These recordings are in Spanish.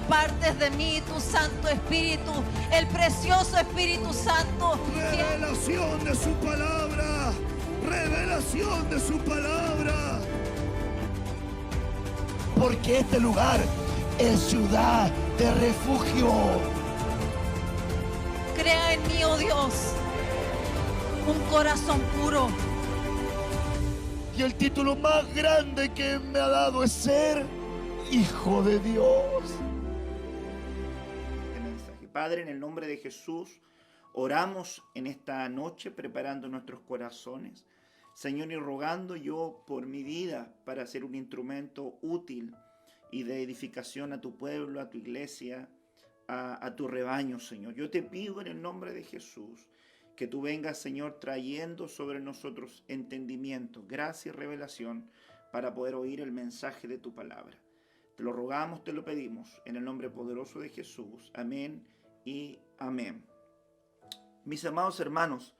impartes de mí tu Santo Espíritu, el precioso Espíritu Santo. Revelación de su palabra. Revelación de su palabra. Porque este lugar es ciudad de refugio. Crea en mí, oh Dios, un corazón puro. Y el título más grande que me ha dado es ser hijo de Dios. Este mensaje. Padre, en el nombre de Jesús, oramos en esta noche preparando nuestros corazones. Señor, y rogando yo por mi vida para ser un instrumento útil y de edificación a tu pueblo, a tu iglesia, a tu rebaño, Señor. Yo te pido en el nombre de Jesús que tú vengas, Señor, trayendo sobre nosotros entendimiento, gracia y revelación para poder oír el mensaje de tu palabra. Te lo rogamos, te lo pedimos, en el nombre poderoso de Jesús. Amén y amén. Mis amados hermanos,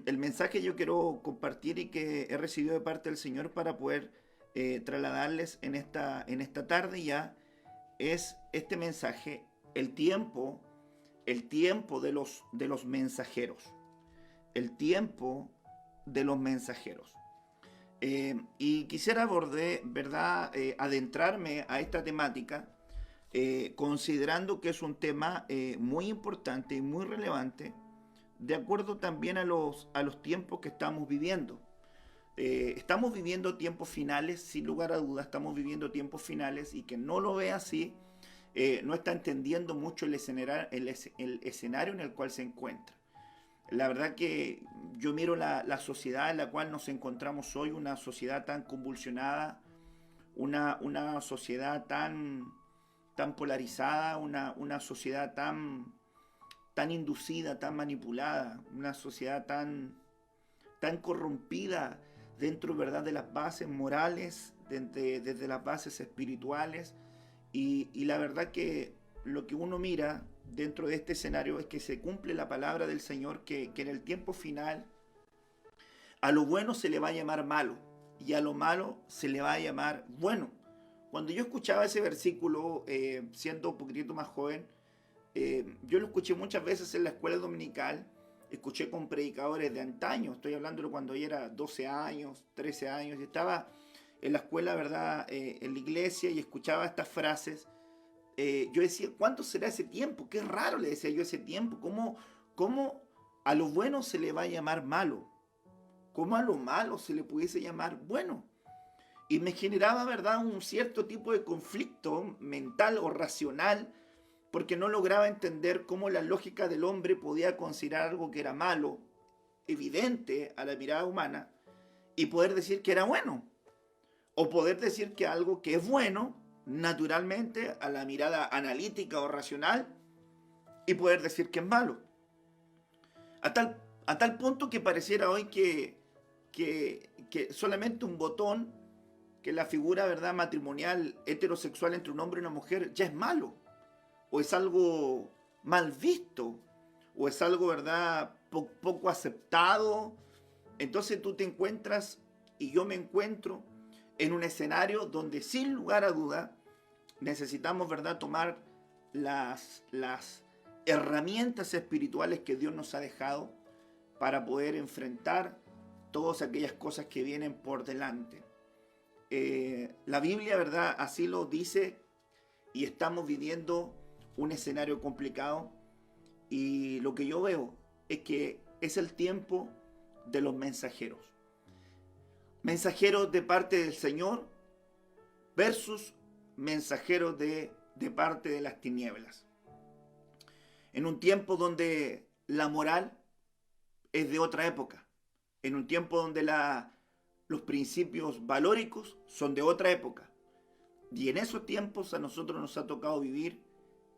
el mensaje que yo quiero compartir y que he recibido de parte del Señor para poder trasladarles en esta tarde ya es este mensaje, el tiempo de los mensajeros. El tiempo de los mensajeros. Y quisiera adentrarme a esta temática considerando que es un tema muy importante y muy relevante, de acuerdo también a los tiempos que estamos viviendo. Estamos viviendo tiempos finales, sin lugar a dudas, estamos viviendo tiempos finales, y que no lo ve así, no está entendiendo mucho el escenario en el cual se encuentra. La verdad que yo miro la sociedad en la cual nos encontramos hoy, una sociedad tan convulsionada, una sociedad tan polarizada, una sociedad tan inducida, tan manipulada, una sociedad tan corrompida dentro, ¿verdad?, de las bases morales, desde las bases espirituales, y la verdad que lo que uno mira dentro de este escenario es que se cumple la palabra del Señor, que en el tiempo final a lo bueno se le va a llamar malo y a lo malo se le va a llamar bueno. Cuando yo escuchaba ese versículo, siendo un poquitito más joven, yo lo escuché muchas veces en la escuela dominical, escuché con predicadores de antaño, estoy hablando de cuando yo era 12 años, 13 años, y estaba en la escuela, ¿verdad?, en la iglesia, y escuchaba estas frases. Yo decía, ¿cuánto será ese tiempo? Qué raro, le decía yo, ese tiempo. ¿Cómo a lo bueno se le va a llamar malo? ¿Cómo a lo malo se le pudiese llamar bueno? Y me generaba, ¿verdad?, un cierto tipo de conflicto mental o racional, porque no lograba entender cómo la lógica del hombre podía considerar algo que era malo, evidente a la mirada humana, y poder decir que era bueno. O poder decir que algo que es bueno, naturalmente, a la mirada analítica o racional, y poder decir que es malo. A tal punto que pareciera hoy que solamente un botón, que la figura, ¿verdad?, matrimonial heterosexual entre un hombre y una mujer, ya es malo, o es algo mal visto, o es algo, ¿verdad?, poco aceptado. Entonces tú te encuentras, y yo me encuentro, en un escenario donde sin lugar a duda necesitamos, ¿verdad?, tomar las herramientas espirituales que Dios nos ha dejado para poder enfrentar todas aquellas cosas que vienen por delante. La Biblia, ¿verdad?, así lo dice, y estamos viviendo un escenario complicado, y lo que yo veo es que es el tiempo de los mensajeros. Mensajeros de parte del Señor versus mensajeros de parte de las tinieblas. En un tiempo donde la moral es de otra época. En un tiempo donde los principios valóricos son de otra época. Y en esos tiempos a nosotros nos ha tocado vivir,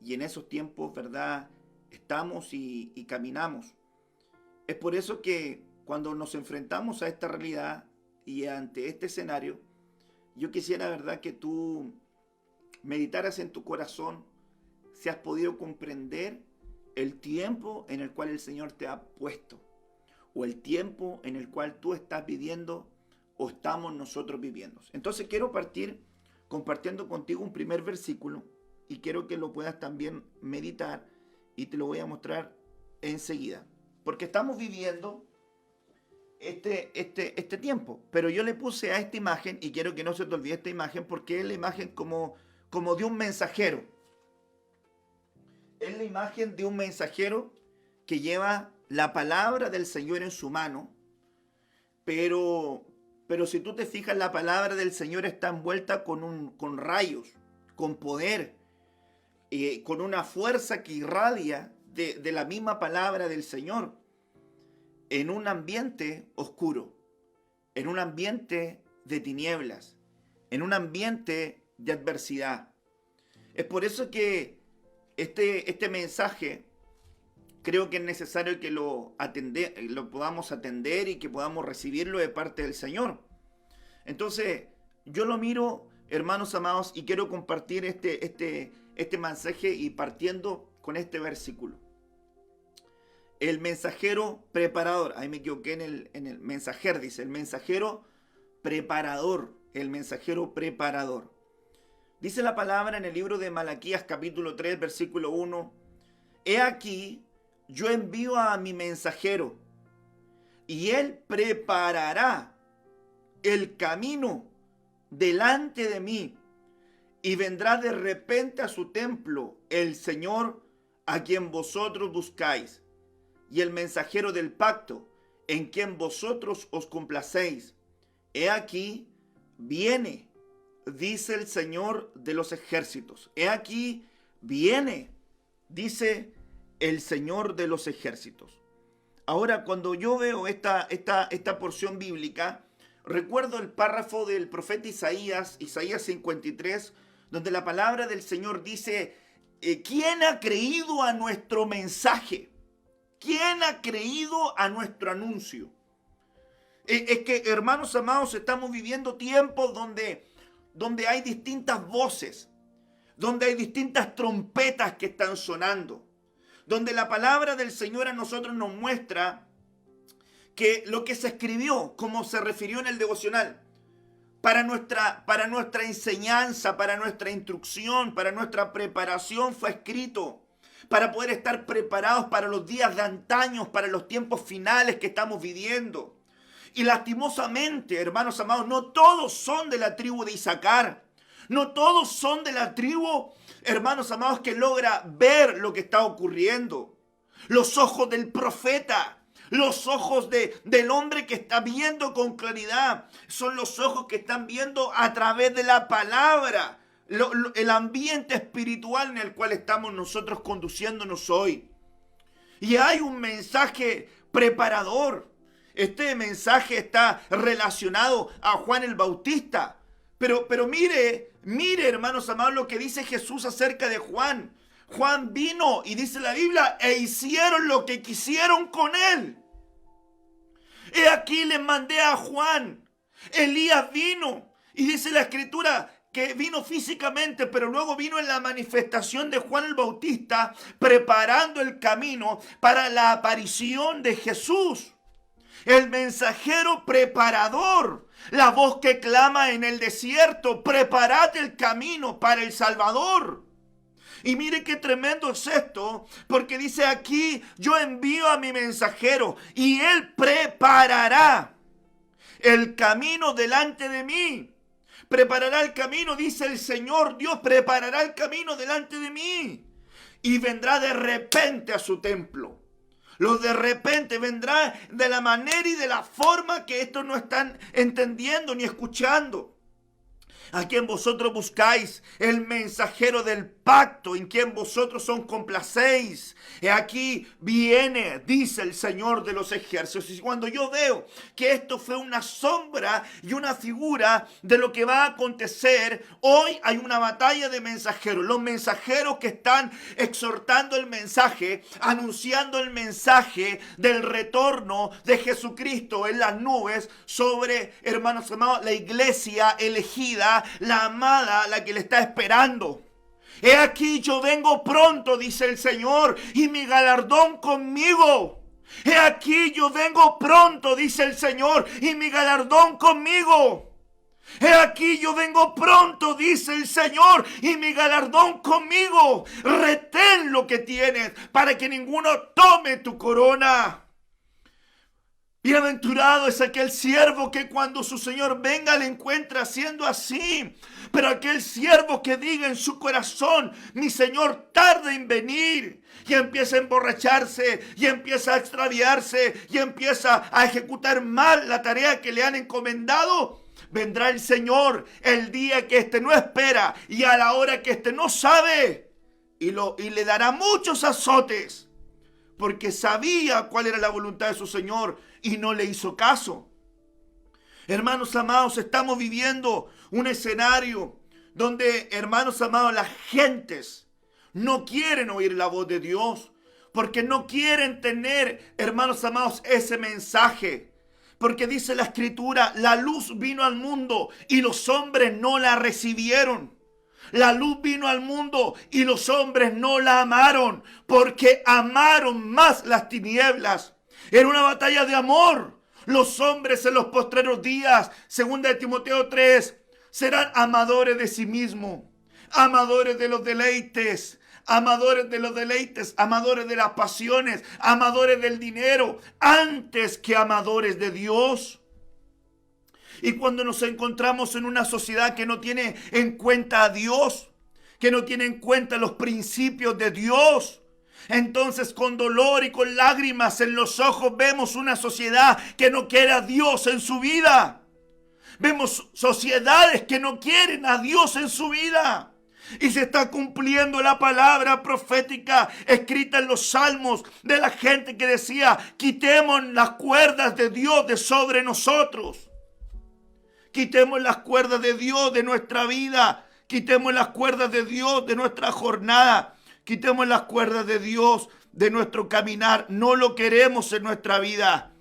y en esos tiempos, ¿verdad?, estamos y caminamos. Es por eso que cuando nos enfrentamos a esta realidad y ante este escenario, yo quisiera, ¿verdad?, que tú meditaras en tu corazón si has podido comprender el tiempo en el cual el Señor te ha puesto, o el tiempo en el cual tú estás viviendo o estamos nosotros viviendo. Entonces quiero partir compartiendo contigo un primer versículo, y quiero que lo puedas también meditar y te lo voy a mostrar enseguida. Porque estamos viviendo este tiempo. Pero yo le puse a esta imagen, y quiero que no se te olvide esta imagen, porque es la imagen como de un mensajero. Es la imagen de un mensajero que lleva la palabra del Señor en su mano. Pero si tú te fijas, la palabra del Señor está envuelta con rayos, con poder, con una fuerza que irradia de la misma palabra del Señor, en un ambiente oscuro, en un ambiente de tinieblas, en un ambiente de adversidad. Es por eso que este mensaje creo que es necesario que lo podamos atender y que podamos recibirlo de parte del Señor. Entonces, yo lo miro, hermanos amados, y quiero compartir este mensaje y partiendo con este versículo. El mensajero preparador, ahí me equivoqué en el mensajero, dice, el mensajero preparador, el mensajero preparador. Dice la palabra en el libro de Malaquías capítulo 3, versículo 1, he aquí, yo envío a mi mensajero, y él preparará el camino delante de mí, y vendrá de repente a su templo el Señor a quien vosotros buscáis, y el mensajero del pacto, en quien vosotros os complacéis. He aquí, viene, dice el Señor de los ejércitos. He aquí, viene, dice el Señor de los ejércitos. Ahora, cuando yo veo esta porción bíblica, recuerdo el párrafo del profeta Isaías 53, donde la palabra del Señor dice, ¿quién ha creído a nuestro mensaje? ¿Quién ha creído a nuestro anuncio? Es que, hermanos amados, estamos viviendo tiempos donde hay distintas voces, donde hay distintas trompetas que están sonando, donde la palabra del Señor a nosotros nos muestra que lo que se escribió, como se refirió en el devocional, para nuestra enseñanza, para nuestra instrucción, para nuestra preparación fue escrito, para poder estar preparados para los días de antaño, para los tiempos finales que estamos viviendo. Y lastimosamente, hermanos amados, no todos son de la tribu de Isaacar. No todos son de la tribu, hermanos amados, que logra ver lo que está ocurriendo. Los ojos del profeta, los ojos del hombre que está viendo con claridad, son los ojos que están viendo a través de la palabra. El ambiente espiritual en el cual estamos nosotros conduciéndonos hoy. Y hay un mensaje preparador. Este mensaje está relacionado a Juan el Bautista. Pero mire, hermanos amados, lo que dice Jesús acerca de Juan. Juan vino, y dice la Biblia, e hicieron lo que quisieron con él. He aquí les mandé a Juan. Elías vino, y dice la Escritura que vino físicamente, pero luego vino en la manifestación de Juan el Bautista, preparando el camino para la aparición de Jesús. El mensajero preparador, la voz que clama en el desierto, preparad el camino para el Salvador. Y mire qué tremendo es esto, porque dice aquí, yo envío a mi mensajero y él preparará el camino delante de mí. Preparará el camino, dice el Señor Dios, preparará el camino delante de mí. Y vendrá de repente a su templo. Los de repente vendrá de la manera y de la forma que estos no están entendiendo ni escuchando. A quien vosotros buscáis, el mensajero del pacto, en quien vosotros os complacéis. He aquí viene, dice el Señor de los ejércitos. Y cuando yo veo que esto fue una sombra y una figura de lo que va a acontecer, hoy hay una batalla de mensajeros. Los mensajeros que están exhortando el mensaje, anunciando el mensaje del retorno de Jesucristo en las nubes sobre, hermanos amados, la iglesia elegida, la amada, la que le está esperando. He aquí yo vengo pronto, dice el Señor, y mi galardón conmigo. He aquí yo vengo pronto, dice el Señor, y mi galardón conmigo. He aquí yo vengo pronto, dice el Señor, y mi galardón conmigo. Retén lo que tienes para que ninguno tome tu corona. Bienaventurado es aquel siervo que cuando su Señor venga le encuentre haciendo así. Pero aquel siervo que diga en su corazón, mi Señor tarda en venir, y empieza a emborracharse, y empieza a extraviarse, y empieza a ejecutar mal la tarea que le han encomendado, vendrá el Señor el día que éste no espera y a la hora que éste no sabe, y le dará muchos azotes, porque sabía cuál era la voluntad de su Señor y no le hizo caso. Hermanos amados, estamos viviendo un escenario donde, hermanos amados, las gentes no quieren oír la voz de Dios, porque no quieren tener, hermanos amados, ese mensaje. Porque dice la Escritura, la luz vino al mundo y los hombres no la recibieron. La luz vino al mundo y los hombres no la amaron, porque amaron más las tinieblas. Era una batalla de amor. Los hombres en los postreros días, 2 de Timoteo 3, serán amadores de sí mismos, amadores de los deleites, amadores de las pasiones, amadores del dinero, antes que amadores de Dios. Y cuando nos encontramos en una sociedad que no tiene en cuenta a Dios, que no tiene en cuenta los principios de Dios, entonces con dolor y con lágrimas en los ojos vemos una sociedad que no quiere a Dios en su vida. Vemos sociedades que no quieren a Dios en su vida. Y se está cumpliendo la palabra profética escrita en los salmos de la gente que decía: quitemos las cuerdas de Dios de sobre nosotros. Quitemos las cuerdas de Dios de nuestra vida. Quitemos las cuerdas de Dios de nuestra jornada. Quitemos las cuerdas de Dios de nuestro caminar. No lo queremos en nuestra vida.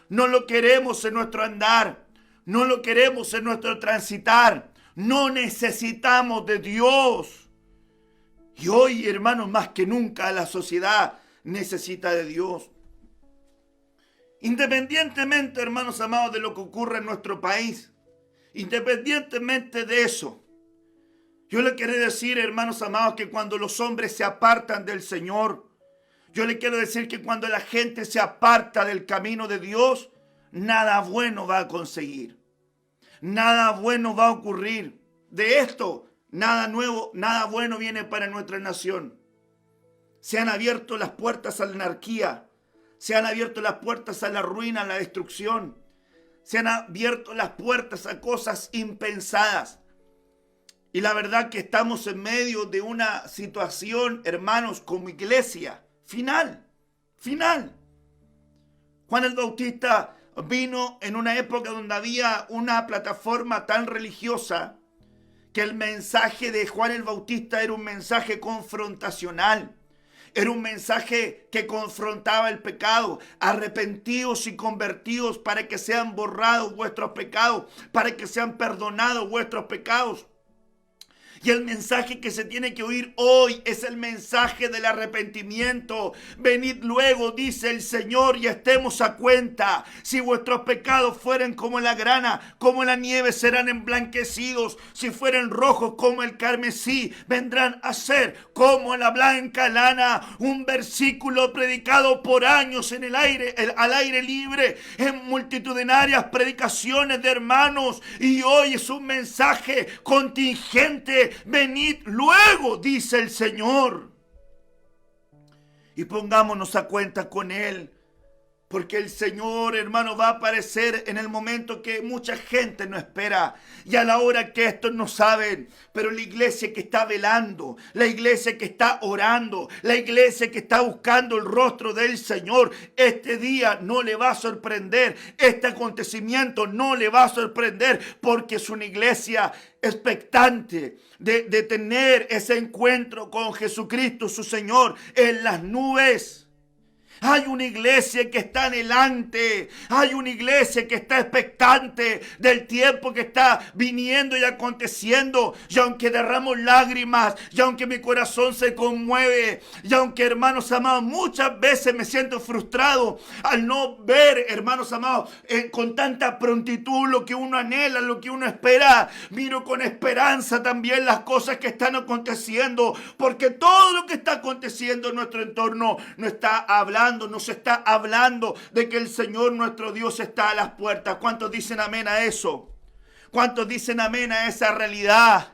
No lo queremos en nuestro andar. No lo queremos en nuestro transitar. No necesitamos de Dios. Y hoy, hermanos, más que nunca la sociedad necesita de Dios. Independientemente, hermanos amados, de lo que ocurre en nuestro país, independientemente de eso, yo le quiero decir, hermanos amados, que cuando los hombres se apartan del Señor, yo le quiero decir que cuando la gente se aparta del camino de Dios, nada bueno va a conseguir. Nada bueno va a ocurrir. De esto, nada nuevo, nada bueno viene para nuestra nación. Se han abierto las puertas a la anarquía. Se han abierto las puertas a la ruina, a la destrucción. Se han abierto las puertas a cosas impensadas. Y la verdad que estamos en medio de una situación, hermanos, como iglesia, final. Juan el Bautista vino en una época donde había una plataforma tan religiosa que el mensaje de Juan el Bautista era un mensaje confrontacional. Era un mensaje que confrontaba el pecado. Arrepentíos y convertíos para que sean borrados vuestros pecados, para que sean perdonados vuestros pecados. Y el mensaje que se tiene que oír hoy es el mensaje del arrepentimiento. Venid luego, dice el Señor, y estemos a cuenta. Si vuestros pecados fueren como la grana, como la nieve, serán emblanquecidos. Si fueren rojos como el carmesí, vendrán a ser como la blanca lana. Un versículo predicado por años en el aire, al aire libre, en multitudinarias predicaciones de hermanos. Y hoy es un mensaje contingente. Venid luego, dice el Señor, y pongámonos a cuenta con Él, porque el Señor, hermano, va a aparecer en el momento que mucha gente no espera y a la hora que estos no saben. Pero la iglesia que está velando, la iglesia que está orando, la iglesia que está buscando el rostro del Señor, este día no le va a sorprender, este acontecimiento no le va a sorprender, porque es una iglesia expectante de tener ese encuentro con Jesucristo, su Señor, en las nubes. Hay una iglesia que está anhelante. Hay una iglesia que está expectante del tiempo que está viniendo y aconteciendo. Y aunque derramo lágrimas, y aunque mi corazón se conmueve, y aunque, hermanos amados, muchas veces me siento frustrado al no ver, hermanos amados, con tanta prontitud lo que uno anhela, lo que uno espera, miro con esperanza también las cosas que están aconteciendo, porque todo lo que está aconteciendo en nuestro entorno nos está hablando de que el Señor nuestro Dios está a las puertas. ¿Cuántos dicen amén a eso? ¿Cuántos dicen amén a esa realidad?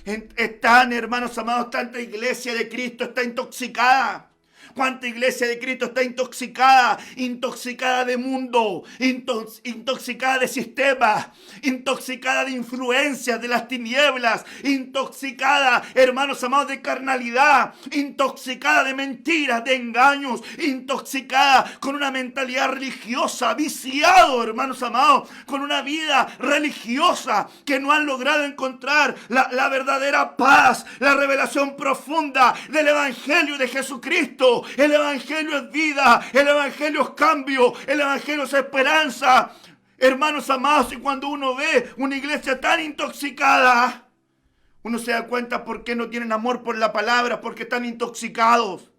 Están, hermanos amados, tanta iglesia de Cristo está intoxicada. ¿Cuánta iglesia de Cristo está intoxicada? Intoxicada de mundo, intoxicada de sistemas, intoxicada de influencias de las tinieblas, intoxicada, hermanos amados, de carnalidad, intoxicada de mentiras, de engaños, intoxicada con una mentalidad religiosa, viciado, hermanos amados, con una vida religiosa que no han logrado encontrar la verdadera paz, la revelación profunda del Evangelio de Jesucristo. El Evangelio es vida, el Evangelio es cambio, el Evangelio es esperanza. Hermanos amados, y cuando uno ve una iglesia tan intoxicada, uno se da cuenta por qué no tienen amor por la palabra, porque están intoxicados.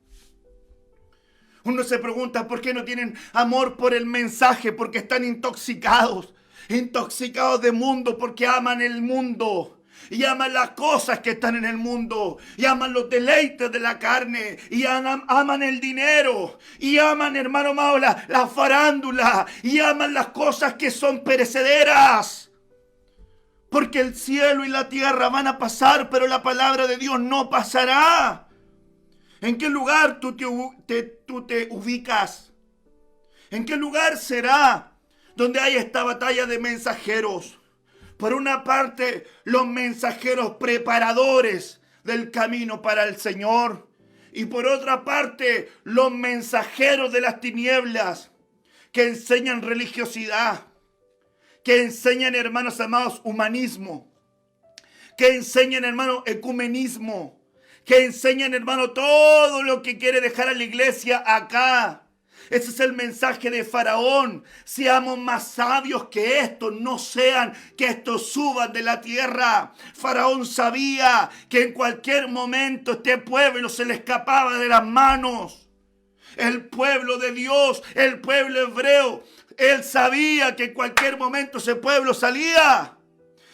Uno se pregunta por qué no tienen amor por el mensaje, porque están intoxicados. Intoxicados de mundo, porque aman el mundo. Y aman las cosas que están en el mundo. Y aman los deleites de la carne. Y aman el dinero. Y aman, hermano amado, la farándula. Y aman las cosas que son perecederas. Porque el cielo y la tierra van a pasar, pero la palabra de Dios no pasará. ¿En qué lugar tú te ubicas? ¿En qué lugar será donde hay esta batalla de mensajeros? Por una parte, los mensajeros preparadores del camino para el Señor. Y por otra parte, los mensajeros de las tinieblas que enseñan religiosidad, que enseñan, hermanos amados, humanismo, que enseñan, hermanos, ecumenismo, que enseñan, hermano, todo lo que quiere dejar a la iglesia acá. Ese es el mensaje de Faraón. Seamos más sabios que estos, no sean que estos suban de la tierra. Faraón sabía que en cualquier momento este pueblo se le escapaba de las manos. El pueblo de Dios, el pueblo hebreo, él sabía que en cualquier momento ese pueblo salía.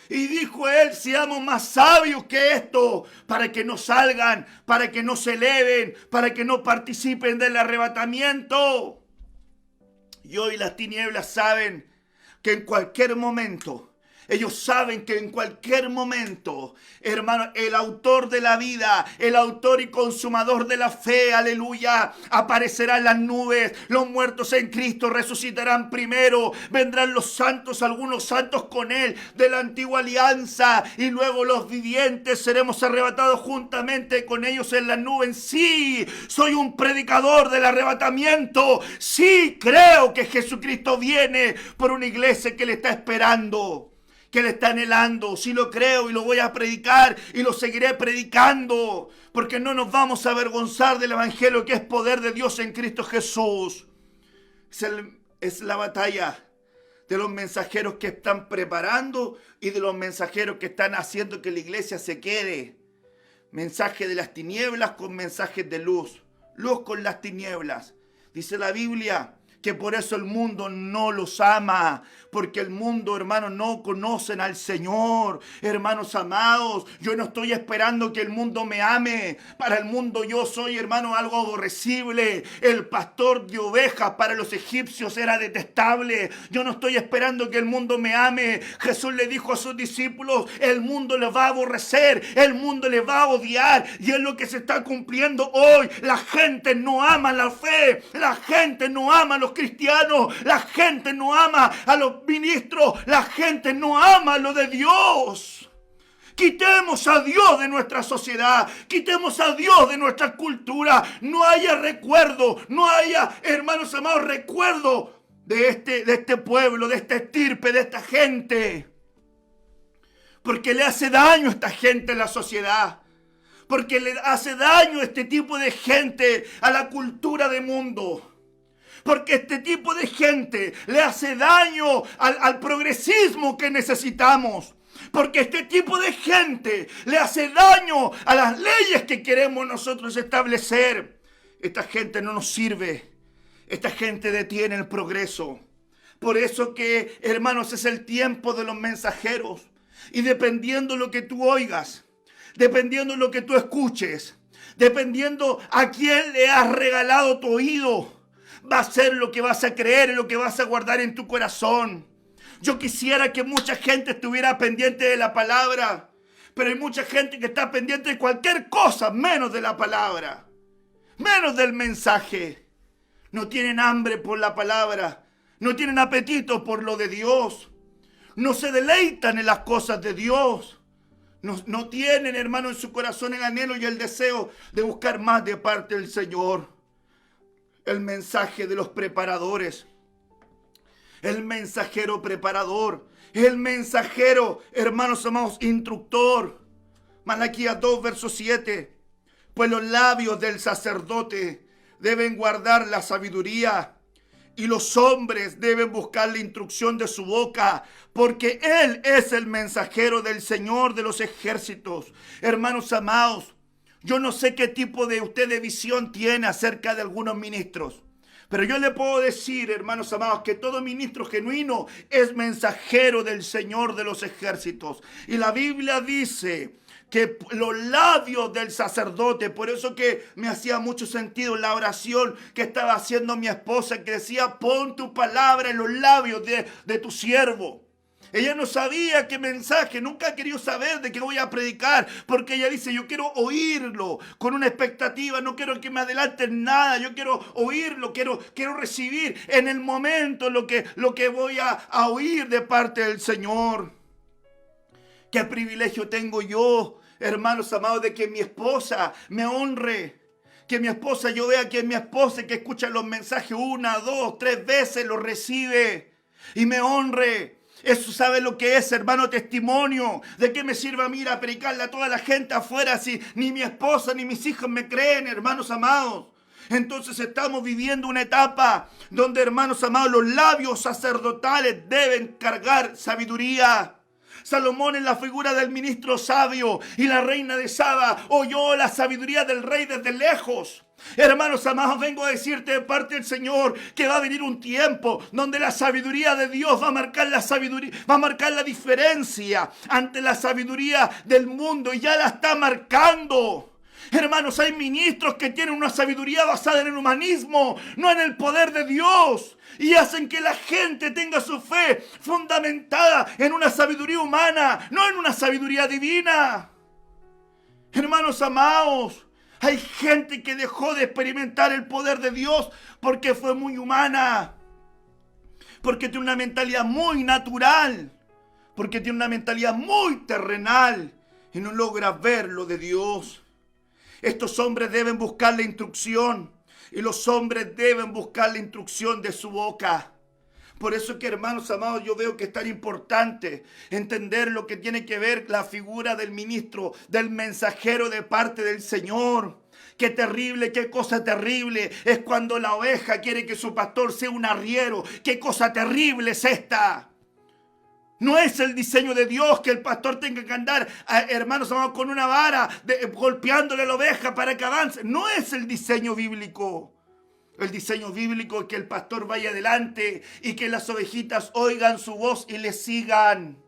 Y dijo él, seamos más sabios que esto, para que no salgan, para que no se eleven, para que no participen del arrebatamiento. Y hoy las tinieblas saben que en cualquier momento, ellos saben que en cualquier momento, hermano, el autor de la vida, el autor y consumador de la fe, aleluya, aparecerá en las nubes. Los muertos en Cristo resucitarán primero. Vendrán los santos, algunos santos con él de la antigua alianza. Y luego los vivientes seremos arrebatados juntamente con ellos en las nubes. Sí, soy un predicador del arrebatamiento. Sí, creo que Jesucristo viene por una iglesia que le está esperando, que le está anhelando. Sí lo creo y lo voy a predicar y lo seguiré predicando, porque no nos vamos a avergonzar del evangelio, que es poder de Dios en Cristo Jesús. Es la batalla de los mensajeros que están preparando y de los mensajeros que están haciendo que la iglesia se quede. Mensaje de las tinieblas con mensajes de luz. Luz con las tinieblas. Dice la Biblia que por eso el mundo no los ama, porque el mundo, hermanos, no conocen al Señor. Hermanos amados, yo no estoy esperando que el mundo me ame. Para el mundo yo soy, hermano, algo aborrecible. El pastor de ovejas para los egipcios era detestable. Yo no estoy esperando que el mundo me ame. Jesús le dijo a sus discípulos, el mundo les va a aborrecer, el mundo les va a odiar, y es lo que se está cumpliendo hoy. La gente no ama la fe, la gente no ama a los cristianos, la gente no ama a los ministros, la gente no ama lo de Dios. Quitemos a Dios de nuestra sociedad, quitemos a Dios de nuestra cultura. No haya recuerdo, no haya, hermanos amados, recuerdo de este pueblo, de esta estirpe, de esta gente, porque le hace daño a esta gente en la sociedad, porque le hace daño a este tipo de gente, a la cultura del mundo. Porque este tipo de gente le hace daño al progresismo que necesitamos. Porque este tipo de gente le hace daño a las leyes que queremos nosotros establecer. Esta gente no nos sirve. Esta gente detiene el progreso. Por eso que, hermanos, es el tiempo de los mensajeros. Y dependiendo lo que tú oigas, dependiendo lo que tú escuches, dependiendo a quién le has regalado tu oído, va a ser lo que vas a creer y lo que vas a guardar en tu corazón. Yo quisiera que mucha gente estuviera pendiente de la palabra, pero hay mucha gente que está pendiente de cualquier cosa menos de la palabra, menos del mensaje. No tienen hambre por la palabra, no tienen apetito por lo de Dios, no se deleitan en las cosas de Dios. No tienen, hermano, en su corazón el anhelo y el deseo de buscar más de parte del Señor. El mensaje de los preparadores. El mensajero preparador. El mensajero, hermanos amados, instructor. Malaquías 2, verso 7. Pues los labios del sacerdote deben guardar la sabiduría, y los hombres deben buscar la instrucción de su boca, porque Él es el mensajero del Señor de los ejércitos. Hermanos amados, yo no sé qué tipo de visión tiene acerca de algunos ministros, pero yo le puedo decir, hermanos amados, que todo ministro genuino es mensajero del Señor de los ejércitos. Y la Biblia dice que los labios del sacerdote, por eso que me hacía mucho sentido la oración que estaba haciendo mi esposa, que decía: pon tu palabra en los labios de tu siervo. Ella no sabía qué mensaje, nunca ha querido saber de qué voy a predicar, porque ella dice: yo quiero oírlo con una expectativa, no quiero que me adelanten nada, yo quiero oírlo, quiero recibir en el momento lo que voy a oír de parte del Señor. Qué privilegio tengo yo, hermanos amados, de que mi esposa me honre. Que mi esposa, yo vea que mi esposa que escucha los mensajes 1, 2, 3 veces, los recibe y me honre. Eso sabe lo que es, hermano, testimonio. ¿De qué me sirve a mí ir a predicarle a toda la gente afuera si ni mi esposa ni mis hijos me creen, hermanos amados? Entonces estamos viviendo una etapa donde, hermanos amados, los labios sacerdotales deben cargar sabiduría. Salomón, en la figura del ministro sabio, y la reina de Saba oyó la sabiduría del rey desde lejos. Hermanos amados, vengo a decirte de parte del Señor que va a venir un tiempo donde la sabiduría de Dios va a marcar la diferencia ante la sabiduría del mundo, y ya la está marcando. Hermanos, hay ministros que tienen una sabiduría basada en el humanismo, no en el poder de Dios, y hacen que la gente tenga su fe fundamentada en una sabiduría humana, no en una sabiduría divina. Hermanos amados, hay gente que dejó de experimentar el poder de Dios porque fue muy humana, porque tiene una mentalidad muy natural, porque tiene una mentalidad muy terrenal y no logra ver lo de Dios. Estos hombres deben buscar la instrucción, y los hombres deben buscar la instrucción de su boca. Por eso que, hermanos amados, yo veo que es tan importante entender lo que tiene que ver la figura del ministro, del mensajero de parte del Señor. Qué terrible, qué cosa terrible es cuando la oveja quiere que su pastor sea un arriero. Qué cosa terrible es esta. No es el diseño de Dios que el pastor tenga que andar, hermanos amados, con una vara, golpeándole a la oveja para que avance. No es el diseño bíblico. El diseño bíblico es que el pastor vaya adelante y que las ovejitas oigan su voz y le sigan.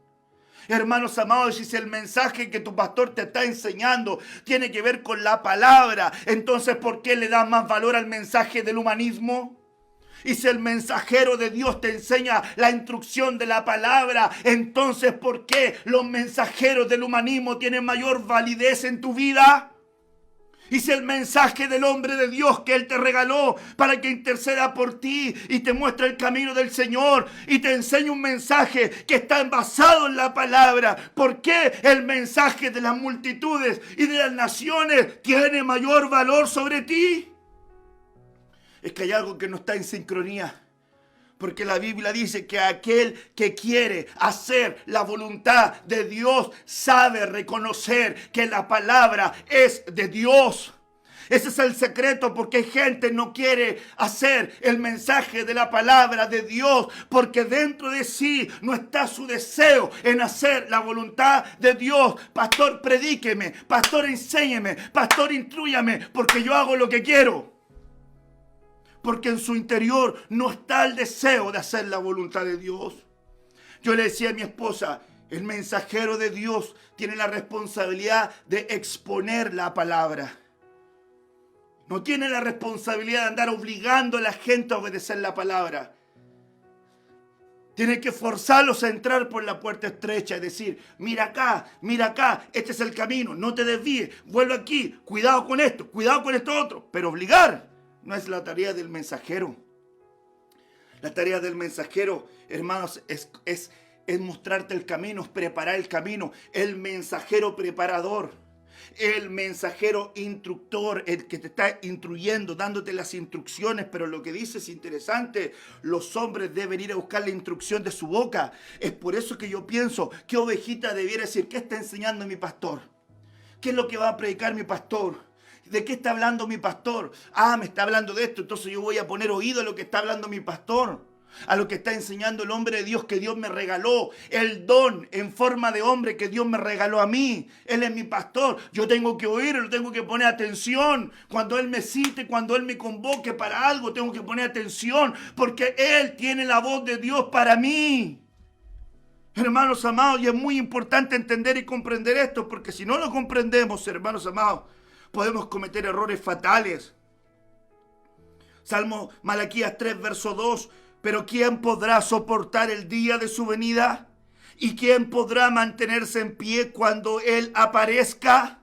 Hermanos amados, si el mensaje que tu pastor te está enseñando tiene que ver con la palabra, entonces ¿por qué le das más valor al mensaje del humanismo? Y si el mensajero de Dios te enseña la instrucción de la palabra, entonces ¿por qué los mensajeros del humanismo tienen mayor validez en tu vida? Y si el mensaje del hombre de Dios que Él te regaló para que interceda por ti y te muestre el camino del Señor y te enseña un mensaje que está basado en la palabra, ¿por qué el mensaje de las multitudes y de las naciones tiene mayor valor sobre ti? Es que hay algo que no está en sincronía. Porque la Biblia dice que aquel que quiere hacer la voluntad de Dios sabe reconocer que la palabra es de Dios. Ese es el secreto, porque gente no quiere hacer el mensaje de la palabra de Dios, porque dentro de sí no está su deseo en hacer la voluntad de Dios. Pastor, predíqueme, pastor, enséñeme, pastor, instrúyame, porque yo hago lo que quiero. Porque en su interior no está el deseo de hacer la voluntad de Dios. Yo le decía a mi esposa, el mensajero de Dios tiene la responsabilidad de exponer la palabra. No tiene la responsabilidad de andar obligando a la gente a obedecer la palabra. Tiene que forzarlos a entrar por la puerta estrecha y decir, mira acá, este es el camino, no te desvíes, vuelve aquí, cuidado con esto otro. Pero obligar no es la tarea del mensajero. La tarea del mensajero, hermanos, es mostrarte el camino, es preparar el camino. El mensajero preparador, el mensajero instructor, el que te está instruyendo, dándote las instrucciones. Pero lo que dice es interesante: los hombres deben ir a buscar la instrucción de su boca. Es por eso que yo pienso, ¿qué ovejita debiera decir? ¿Qué está enseñando mi pastor? ¿Qué es lo que va a predicar mi pastor? ¿De qué está hablando mi pastor? Me está hablando de esto, entonces yo voy a poner oído a lo que está hablando mi pastor, a lo que está enseñando el hombre de Dios que Dios me regaló, el don en forma de hombre que Dios me regaló a mí. Él es mi pastor, yo tengo que oírlo, tengo que poner atención. Cuando Él me cite, cuando Él me convoque para algo, tengo que poner atención, porque Él tiene la voz de Dios para mí. Hermanos amados, y es muy importante entender y comprender esto, porque si no lo comprendemos, hermanos amados, podemos cometer errores fatales. Malaquías 3, verso 2. Pero ¿quién podrá soportar el día de su venida? ¿Y quién podrá mantenerse en pie cuando Él aparezca?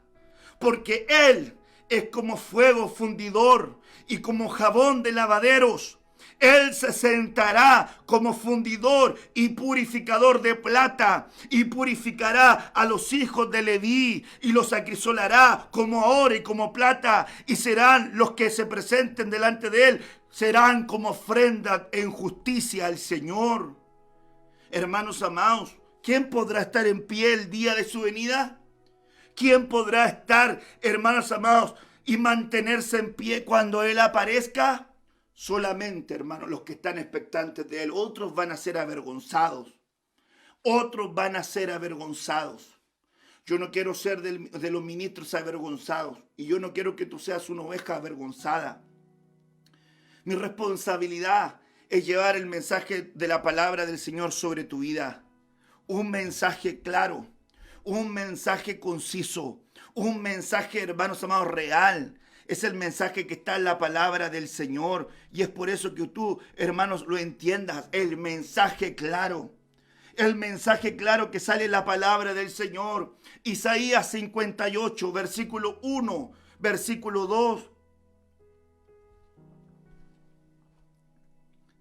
Porque Él es como fuego fundidor y como jabón de lavaderos. Él se sentará como fundidor y purificador de plata, y purificará a los hijos de Leví, y los acrisolará como oro y como plata, y serán los que se presenten delante de Él, serán como ofrenda en justicia al Señor. Hermanos amados, ¿quién podrá estar en pie el día de su venida? ¿Quién podrá estar, hermanos amados, y mantenerse en pie cuando Él aparezca? Solamente, hermanos, los que están expectantes de Él. Otros van a ser avergonzados. Otros van a ser avergonzados. Yo no quiero ser de los ministros avergonzados. Y yo no quiero que tú seas una oveja avergonzada. Mi responsabilidad es llevar el mensaje de la palabra del Señor sobre tu vida. Un mensaje claro, un mensaje conciso, un mensaje, hermanos amados, real. Es el mensaje que está en la palabra del Señor. Y es por eso que tú, hermanos, lo entiendas. El mensaje claro. El mensaje claro que sale en la palabra del Señor. Isaías 58, versículo 1, versículo 2.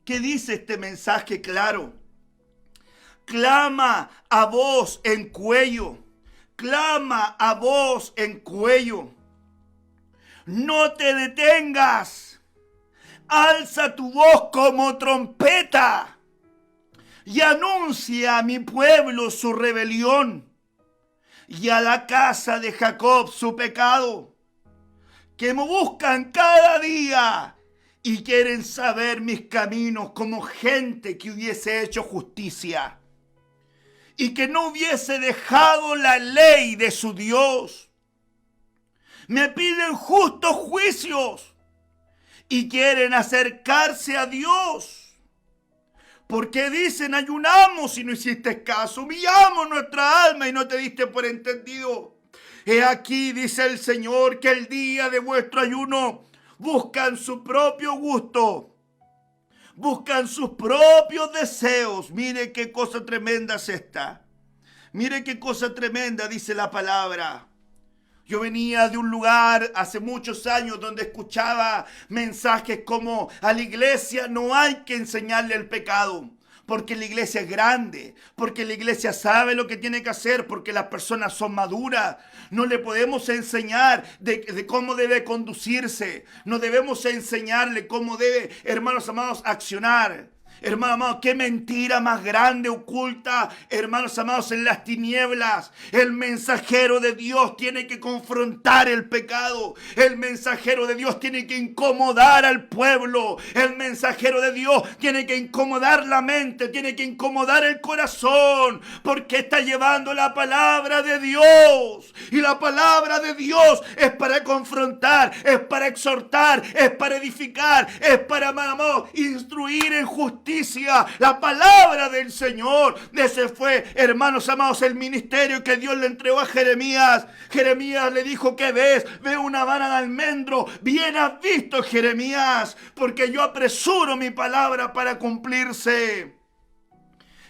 ¿Qué dice este mensaje claro? Clama a voz en cuello. Clama a voz en cuello. No te detengas. Alza tu voz como trompeta y anuncia a mi pueblo su rebelión y a la casa de Jacob su pecado, que me buscan cada día y quieren saber mis caminos como gente que hubiese hecho justicia y que no hubiese dejado la ley de su Dios. Me piden justos juicios y quieren acercarse a Dios. Porque dicen, ayunamos y no hiciste caso, humillamos nuestra alma y no te diste por entendido. He aquí, dice el Señor, que el día de vuestro ayuno buscan su propio gusto, buscan sus propios deseos. Mire qué cosa tremenda es esta. Mire qué cosa tremenda dice la palabra. Yo venía de un lugar hace muchos años donde escuchaba mensajes como: a la iglesia no hay que enseñarle el pecado, porque la iglesia es grande, porque la iglesia sabe lo que tiene que hacer, porque las personas son maduras. No le podemos enseñar de cómo debe conducirse, no debemos enseñarle cómo debe, hermanos amados, accionar. Hermano amado, qué mentira más grande oculta, hermanos amados, en las tinieblas. El mensajero de Dios tiene que confrontar el pecado. El mensajero de Dios tiene que incomodar al pueblo. El mensajero de Dios tiene que incomodar la mente, tiene que incomodar el corazón, porque está llevando la palabra de Dios. Y la palabra de Dios es para confrontar, es para exhortar, es para edificar, es para, amado, instruir en justicia. La palabra del Señor. Ese fue, hermanos amados, el ministerio que Dios le entregó a Jeremías. Jeremías le dijo: ¿qué ves? Veo una vara de almendro. Bien has visto, Jeremías, porque yo apresuro mi palabra para cumplirse.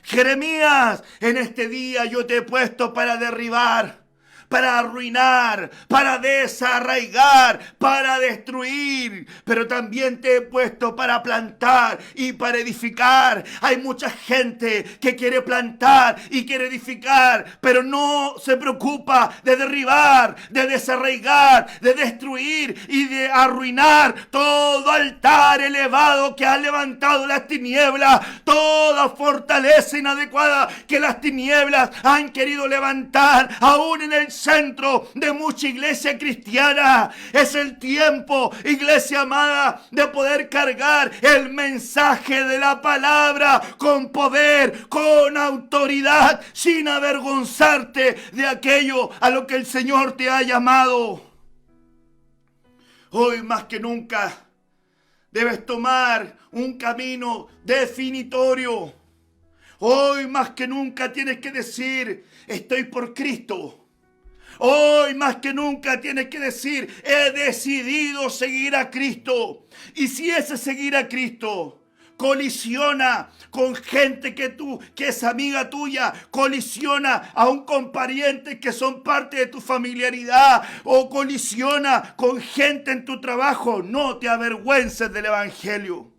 Jeremías, en este día yo te he puesto para derribar, para arruinar, para desarraigar, para destruir, pero también te he puesto para plantar y para edificar. Hay mucha gente que quiere plantar y quiere edificar, pero no se preocupa de derribar, de desarraigar, de destruir y de arruinar todo altar elevado que ha levantado las tinieblas, toda fortaleza inadecuada que las tinieblas han querido levantar, aún en el centro de mucha iglesia cristiana. Es el tiempo, iglesia amada, de poder cargar el mensaje de la palabra con poder, con autoridad, sin avergonzarte de aquello a lo que el Señor te ha llamado. Hoy más que nunca debes tomar un camino definitorio. Hoy más que nunca tienes que decir: estoy por Cristo. Hoy más que nunca tienes que decir: he decidido seguir a Cristo. Y si ese seguir a Cristo colisiona con gente que es amiga tuya, colisiona aún con parientes que son parte de tu familiaridad, o colisiona con gente en tu trabajo, no te avergüences del Evangelio.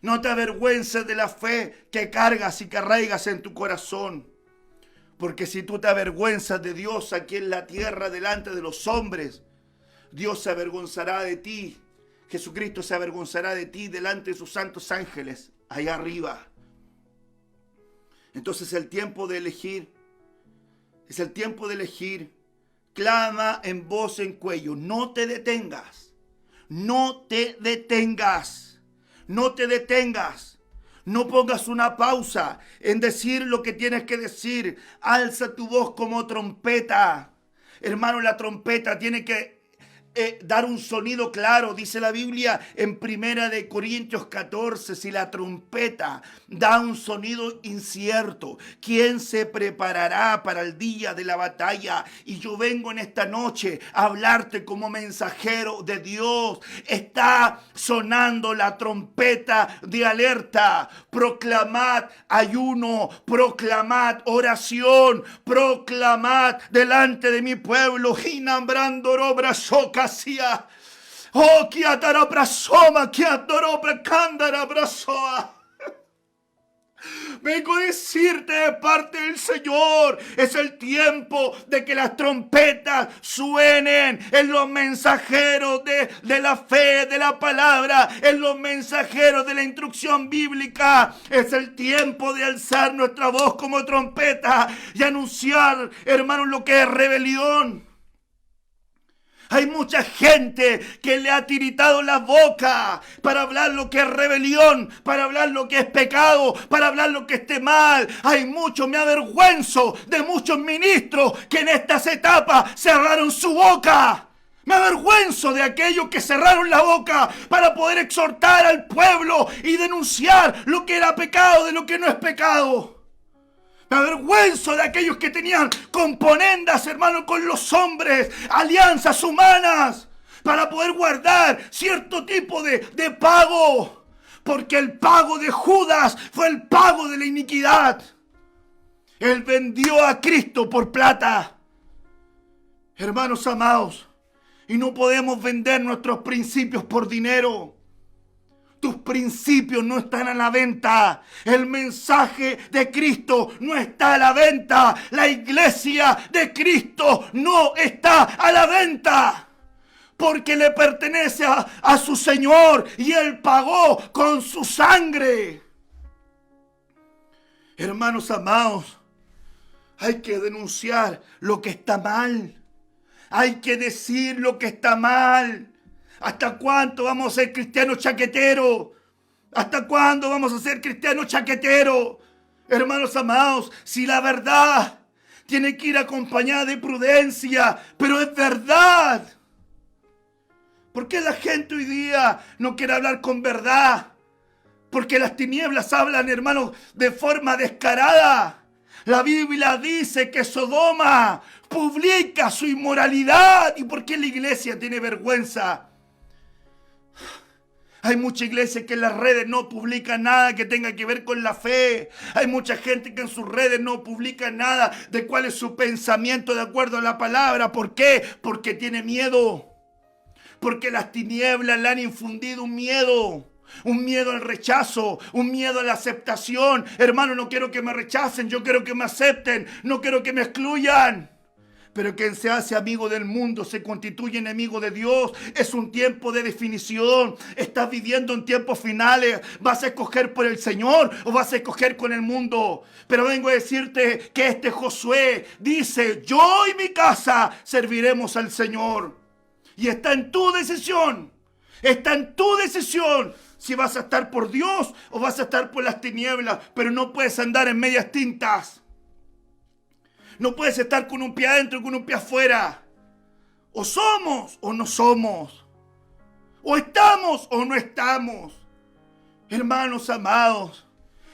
No te avergüences de la fe que cargas y que arraigas en tu corazón. Porque si tú te avergüenzas de Dios aquí en la tierra delante de los hombres, Dios se avergonzará de ti. Jesucristo se avergonzará de ti delante de sus santos ángeles allá arriba. Entonces es el tiempo de elegir. Es el tiempo de elegir. Clama en voz en cuello. No te detengas. No te detengas. No te detengas. No pongas una pausa en decir lo que tienes que decir. Alza tu voz como trompeta. Hermano, la trompeta tiene que dar un sonido claro. Dice la Biblia en 1 Corintios 14, si la trompeta da un sonido incierto, ¿quién se preparará para el día de la batalla? Y yo vengo en esta noche a hablarte como mensajero de Dios. Está sonando la trompeta de alerta. Proclamad ayuno, proclamad oración, proclamad delante de mi pueblo. Hinambrando brazoca. Oh, que atara brasoma, que adoro bracandara brasoa. Vengo a decirte de parte del Señor, es el tiempo de que las trompetas suenen en los mensajeros de la fe, de la palabra, en los mensajeros de la instrucción bíblica. Es el tiempo de alzar nuestra voz como trompeta y anunciar, hermanos, lo que es rebelión. Hay mucha gente que le ha tiritado la boca para hablar lo que es rebelión, para hablar lo que es pecado, para hablar lo que esté mal. Me avergüenzo de muchos ministros que en estas etapas cerraron su boca. Me avergüenzo de aquellos que cerraron la boca para poder exhortar al pueblo y denunciar lo que era pecado de lo que no es pecado. Me avergüenzo de aquellos que tenían componendas, hermano, con los hombres, alianzas humanas, para poder guardar cierto tipo de pago. Porque el pago de Judas fue el pago de la iniquidad. Él vendió a Cristo por plata. Hermanos amados, y no podemos vender nuestros principios por dinero. Tus principios no están a la venta. El mensaje de Cristo no está a la venta. La iglesia de Cristo no está a la venta. Porque le pertenece a su Señor y Él pagó con su sangre. Hermanos amados, hay que denunciar lo que está mal. Hay que decir lo que está mal. ¿Hasta cuánto vamos a ser cristianos chaqueteros? ¿Hasta cuándo vamos a ser cristianos chaqueteros? Hermanos amados, si la verdad tiene que ir acompañada de prudencia, pero es verdad. ¿Por qué la gente hoy día no quiere hablar con verdad? Porque las tinieblas hablan, hermanos, de forma descarada. La Biblia dice que Sodoma publica su inmoralidad. ¿Y por qué la iglesia tiene vergüenza? Hay mucha iglesia que en las redes no publica nada que tenga que ver con la fe. Hay mucha gente que en sus redes no publica nada de cuál es su pensamiento de acuerdo a la palabra. ¿Por qué? Porque tiene miedo. Porque las tinieblas le han infundido un miedo. Un miedo al rechazo, un miedo a la aceptación. Hermano, no quiero que me rechacen, yo quiero que me acepten, no quiero que me excluyan. Pero quien se hace amigo del mundo se constituye enemigo de Dios. Es un tiempo de definición. Estás viviendo en tiempos finales. ¿Vas a escoger por el Señor o vas a escoger con el mundo? Pero vengo a decirte que este Josué dice: yo y mi casa serviremos al Señor. Y está en tu decisión. Está en tu decisión. Si vas a estar por Dios o vas a estar por las tinieblas. Pero no puedes andar en medias tintas. No puedes estar con un pie adentro y con un pie afuera. O somos o no somos. O estamos o no estamos. Hermanos amados,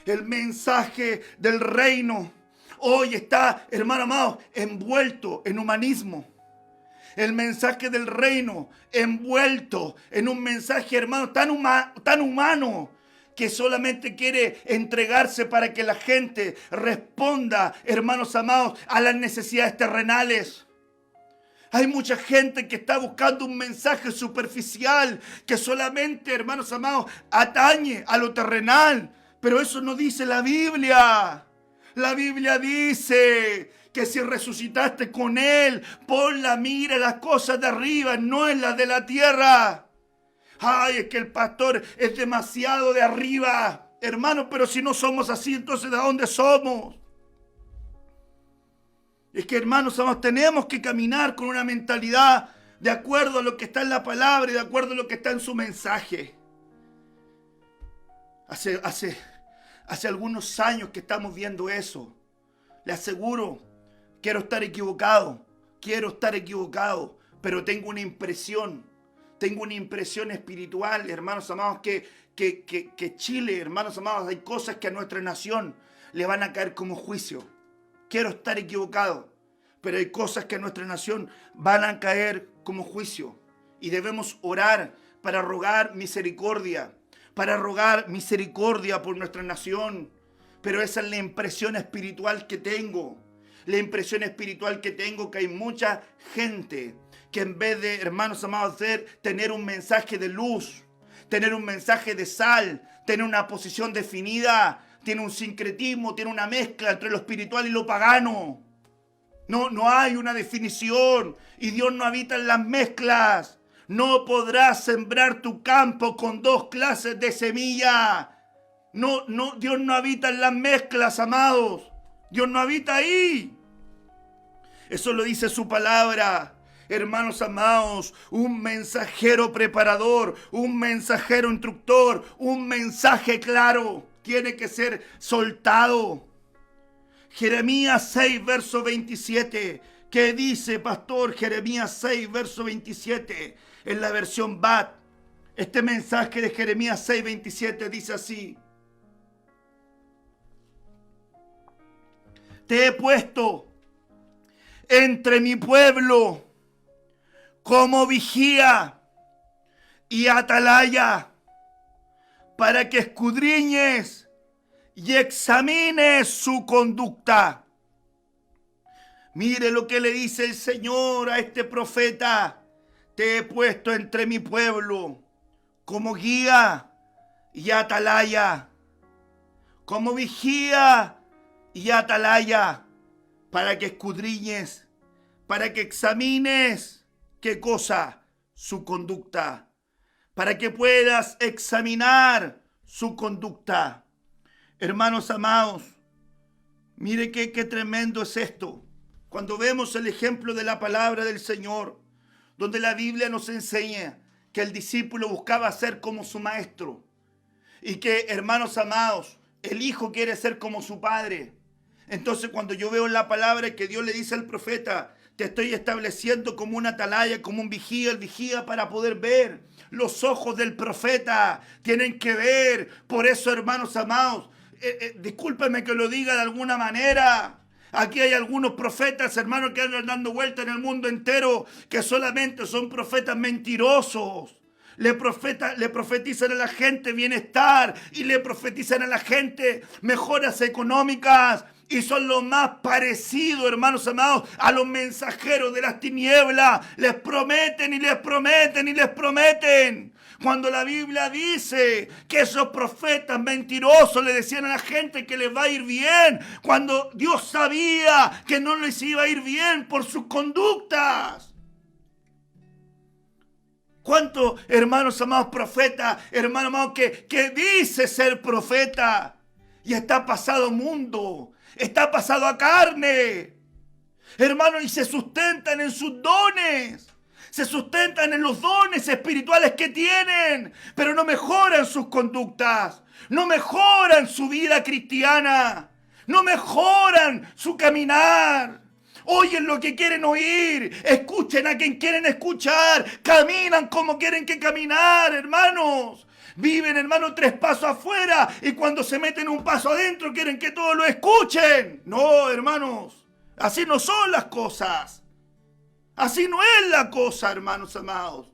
el mensaje del reino hoy está, hermano amado, envuelto en humanismo. El mensaje del reino envuelto en un mensaje, hermano, tan humano, que solamente quiere entregarse para que la gente responda, hermanos amados, a las necesidades terrenales. Hay mucha gente que está buscando un mensaje superficial que solamente, hermanos amados, atañe a lo terrenal. Pero eso no dice la Biblia. La Biblia dice que si resucitaste con Él, pon la mira en las cosas de arriba, no en las de la tierra. Ay, es que el pastor es demasiado de arriba. Hermano, pero si no somos así, entonces ¿de dónde somos? Es que, hermanos, tenemos que caminar con una mentalidad de acuerdo a lo que está en la palabra y de acuerdo a lo que está en su mensaje. Hace algunos años que estamos viendo eso. Le aseguro, quiero estar equivocado, pero tengo una impresión espiritual, hermanos amados, que Chile, hermanos amados, hay cosas que a nuestra nación le van a caer como juicio. Quiero estar equivocado, pero hay cosas que a nuestra nación van a caer como juicio. Y debemos orar para rogar misericordia por nuestra nación. Pero esa es la impresión espiritual que tengo. Que hay mucha gente que en vez de, hermanos amados, tener un mensaje de luz, tener un mensaje de sal, tener una posición definida, tiene un sincretismo, tiene una mezcla entre lo espiritual y lo pagano. No hay una definición y Dios no habita en las mezclas. No podrás sembrar tu campo con dos clases de semilla. Dios no habita en las mezclas, amados. Dios no habita ahí. Eso lo dice su palabra. Hermanos amados, un mensajero preparador, un mensajero instructor, un mensaje claro tiene que ser soltado. Jeremías 6, verso 27. ¿Qué dice, pastor? Jeremías 6, verso 27. En la versión BAT. Este mensaje de Jeremías 6, 27 dice así: te he puesto entre mi pueblo como vigía y atalaya, para que escudriñes y examines su conducta. Mire lo que le dice el Señor a este profeta: te he puesto entre mi pueblo como guía y atalaya, como vigía y atalaya, para que escudriñes, para que examines, ¿qué cosa? Su conducta, para que puedas examinar su conducta. Hermanos amados, Mire qué tremendo es esto. Cuando vemos el ejemplo de la palabra del Señor, donde la Biblia nos enseña que el discípulo buscaba ser como su maestro y que, hermanos amados, el hijo quiere ser como su padre. Entonces, cuando yo veo en la palabra que Dios le dice al profeta, te estoy estableciendo como una atalaya, como un vigía, el vigía para poder ver. Los ojos del profeta tienen que ver. Por eso, hermanos amados, discúlpenme que lo diga de alguna manera. Aquí hay algunos profetas, hermanos, que andan dando vuelta en el mundo entero, que solamente son profetas mentirosos. Le profetizan a la gente bienestar y le profetizan a la gente mejoras económicas. Y son lo más parecido, hermanos amados, a los mensajeros de las tinieblas. Les prometen y les prometen y les prometen. Cuando la Biblia dice que esos profetas mentirosos le decían a la gente que les va a ir bien, cuando Dios sabía que no les iba a ir bien por sus conductas. ¿Cuántos hermanos amados profetas, hermanos amados que dice ser profeta y está pasado mundo, está pasado a carne, hermanos, y se sustentan en sus dones? Se sustentan en los dones espirituales que tienen, pero no mejoran sus conductas, no mejoran su vida cristiana, no mejoran su caminar. Oyen lo que quieren oír, escuchen a quien quieren escuchar, caminan como quieren que caminar, hermanos. Viven, hermanos, 3 pasos afuera y cuando se meten un paso adentro quieren que todos lo escuchen. No, hermanos, así no son las cosas. Así no es la cosa, hermanos amados.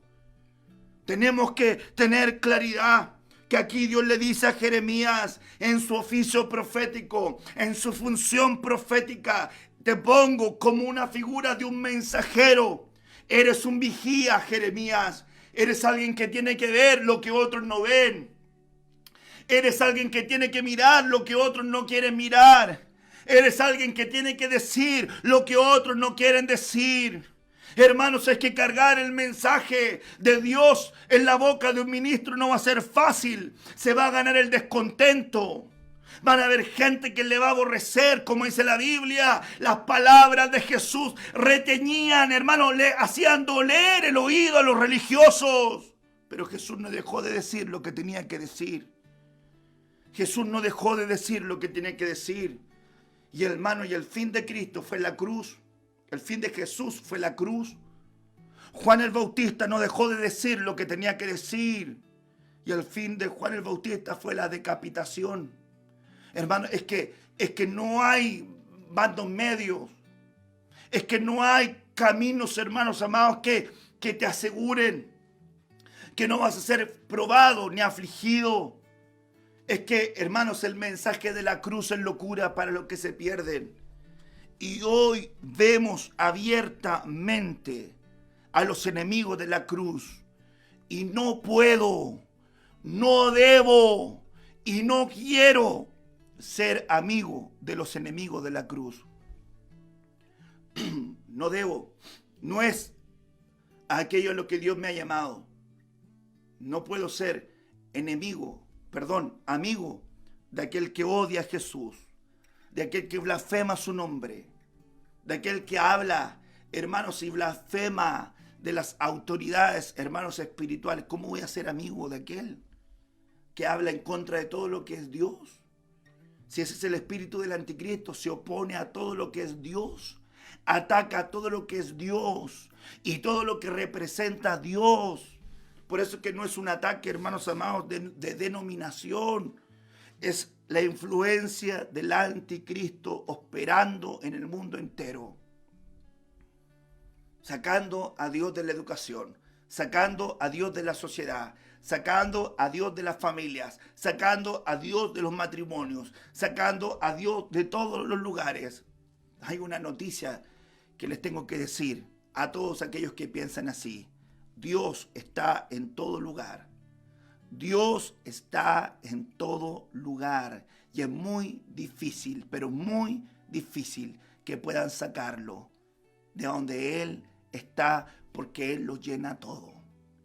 Tenemos que tener claridad que aquí Dios le dice a Jeremías en su oficio profético, en su función profética, te pongo como una figura de un mensajero. Eres un vigía, Jeremías. Eres alguien que tiene que ver lo que otros no ven. Eres alguien que tiene que mirar lo que otros no quieren mirar. Eres alguien que tiene que decir lo que otros no quieren decir. Hermanos, es que cargar el mensaje de Dios en la boca de un ministro no va a ser fácil. Se va a ganar el descontento. Van a haber gente que le va a aborrecer, como dice la Biblia. Las palabras de Jesús reteñían, hermanos, le hacían doler el oído a los religiosos. Pero Jesús no dejó de decir lo que tenía que decir. Jesús no dejó de decir lo que tenía que decir. Y hermano, y el fin de Cristo fue la cruz. El fin de Jesús fue la cruz. Juan el Bautista no dejó de decir lo que tenía que decir. Y el fin de Juan el Bautista fue la decapitación. Hermano, es que no hay bandos medios. Es que no hay caminos, hermanos amados, que te aseguren que no vas a ser probado ni afligido. Es que, hermanos, el mensaje de la cruz es locura para los que se pierden. Y hoy vemos abiertamente a los enemigos de la cruz. Y no puedo, no debo y no quiero ser amigo de los enemigos de la cruz. No debo, no es aquello a lo que Dios me ha llamado. No puedo ser amigo de aquel que odia a Jesús, de aquel que blasfema su nombre, de aquel que habla, hermanos, y blasfema de las autoridades, hermanos, espirituales. ¿Cómo voy a ser amigo de aquel que habla en contra de todo lo que es Dios? Si ese es el espíritu del anticristo, se opone a todo lo que es Dios, ataca a todo lo que es Dios y todo lo que representa a Dios. Por eso que no es un ataque, hermanos amados, de denominación. Es la influencia del anticristo operando en el mundo entero. Sacando a Dios de la educación, sacando a Dios de la sociedad, sacando a Dios de las familias, sacando a Dios de los matrimonios, sacando a Dios de todos los lugares. Hay una noticia que les tengo que decir a todos aquellos que piensan así. Dios está en todo lugar. Dios está en todo lugar. Y es muy difícil, pero muy difícil que puedan sacarlo de donde Él está, porque Él lo llena todo.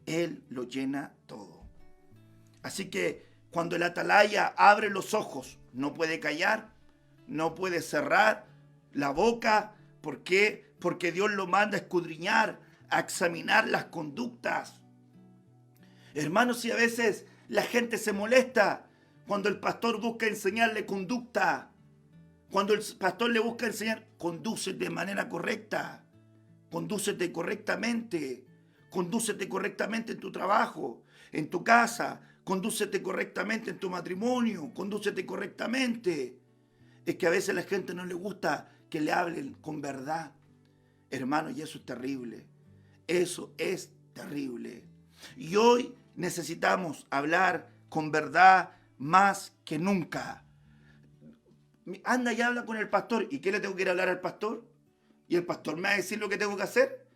Él lo llena todo. Así que cuando el atalaya abre los ojos, no puede callar, no puede cerrar la boca. ¿Por qué? Porque Dios lo manda a escudriñar, a examinar las conductas. Hermanos, y a veces la gente se molesta cuando el pastor busca enseñarle conducta. Cuando el pastor le busca enseñar, condúcete de manera correcta. Condúcete correctamente. Condúcete correctamente en tu trabajo, en tu casa. Condúcete correctamente en tu matrimonio. Condúcete correctamente. Es que a veces a la gente no le gusta que le hablen con verdad. Hermanos, y eso es terrible. Eso es terrible. Y hoy necesitamos hablar con verdad más que nunca. Anda y habla con el pastor. ¿Y qué le tengo que ir a hablar al pastor? ¿Y el pastor me va a decir lo que tengo que hacer?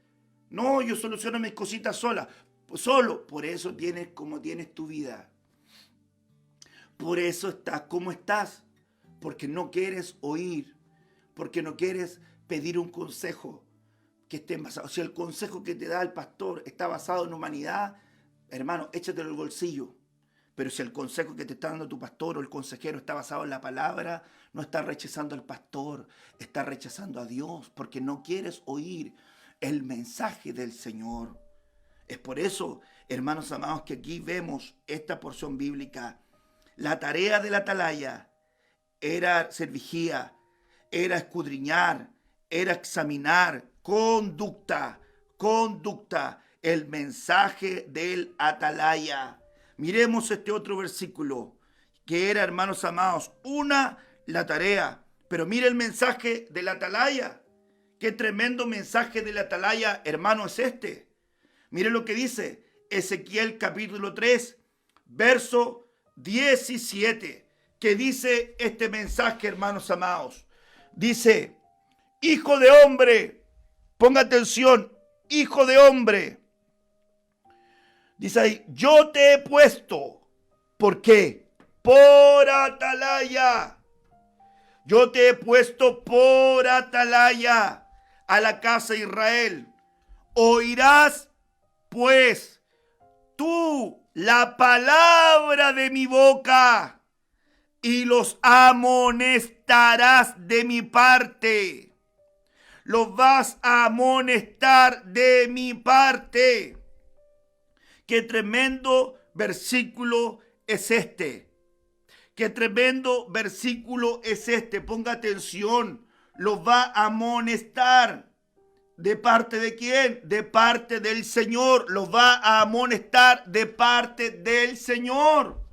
No, yo soluciono mis cositas solo. Por eso tienes como tienes tu vida. Por eso estás como estás. Porque no quieres oír. Porque no quieres pedir un consejo que esté basado. Si el consejo que te da el pastor está basado en humanidad, hermano, échatelo al bolsillo. Pero si el consejo que te está dando tu pastor o el consejero está basado en la palabra, no estás rechazando al pastor, estás rechazando a Dios, porque no quieres oír el mensaje del Señor. Es por eso, hermanos amados, que aquí vemos esta porción bíblica. La tarea de la atalaya era hacer vigía, era escudriñar, era examinar, conducta, el mensaje del atalaya. Miremos este otro versículo, que era, hermanos amados, la tarea. Pero mire el mensaje de la atalaya. Qué tremendo mensaje de la atalaya, hermano, es este. Mire lo que dice Ezequiel capítulo 3, verso 17. Que dice este mensaje, hermanos amados. Dice, hijo de hombre, ponga atención, hijo de hombre. Dice ahí, yo te he puesto. ¿Por qué? Por atalaya. Yo te he puesto por atalaya a la casa de Israel. Oirás, pues, tú la palabra de mi boca y los amonestarás de mi parte. Los vas a amonestar de mi parte. Qué tremendo versículo es este. Qué tremendo versículo es este. Ponga atención. Los va a amonestar. ¿De parte de quién? De parte del Señor. Los va a amonestar de parte del Señor.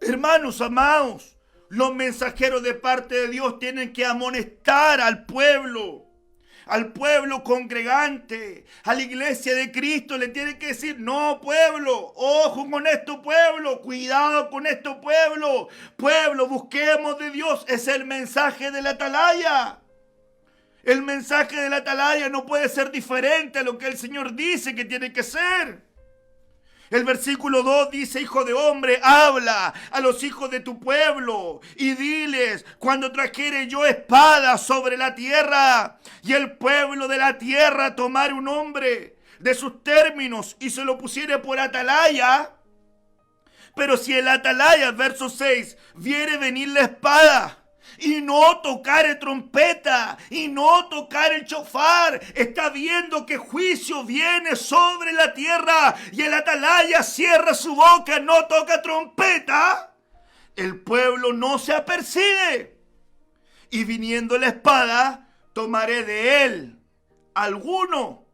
Hermanos amados, los mensajeros de parte de Dios tienen que amonestar al pueblo congregante, a la iglesia de Cristo. Le tienen que decir, no, pueblo, ojo con esto, pueblo, cuidado con esto, pueblo, busquemos de Dios. Es el mensaje de la atalaya. El mensaje de la atalaya no puede ser diferente a lo que el Señor dice que tiene que ser. El versículo 2 dice, hijo de hombre, habla a los hijos de tu pueblo y diles, cuando trajere yo espada sobre la tierra y el pueblo de la tierra tomare un hombre de sus términos y se lo pusiere por atalaya. Pero si el atalaya, verso 6, viere venir la espada y no tocare trompeta, y no tocar el chofar, está viendo que juicio viene sobre la tierra, y el atalaya cierra su boca, no toca trompeta, el pueblo no se apercibe. Y viniendo la espada, tomaré de él alguno.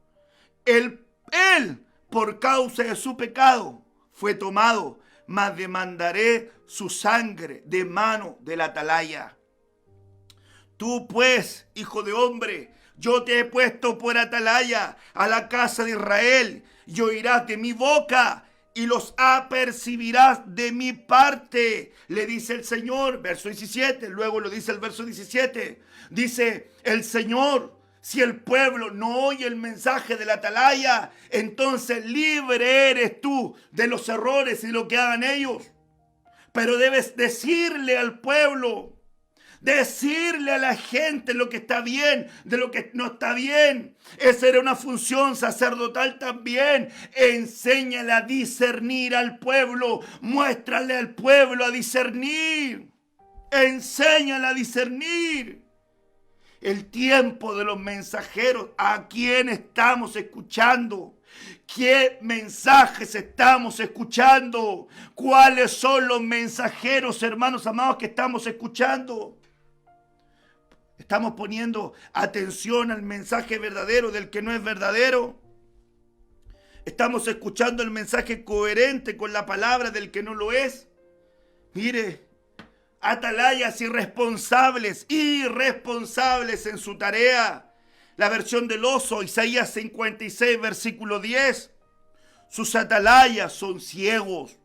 Él, por causa de su pecado, fue tomado, mas demandaré su sangre de mano del atalaya. Tú pues, hijo de hombre, yo te he puesto por atalaya a la casa de Israel, y oirás de mi boca, y los apercibirás de mi parte, le dice el Señor, verso 17, luego lo dice el verso 17, dice el Señor, si el pueblo no oye el mensaje de la atalaya, entonces libre eres tú de los errores y lo que hagan ellos, pero debes decirle al pueblo, decirle a la gente lo que está bien, de lo que no está bien. Esa era una función sacerdotal también. Enséñale a discernir al pueblo. Muéstrale al pueblo a discernir. Enséñala a discernir el tiempo de los mensajeros. ¿A quién estamos escuchando? ¿Qué mensajes estamos escuchando? ¿Cuáles son los mensajeros, hermanos amados, que estamos escuchando? ¿Estamos poniendo atención al mensaje verdadero del que no es verdadero? ¿Estamos escuchando el mensaje coherente con la palabra del que no lo es? Mire, atalayas irresponsables en su tarea. La versión del oso, Isaías 56, versículo 10. Sus atalayas son ciegos.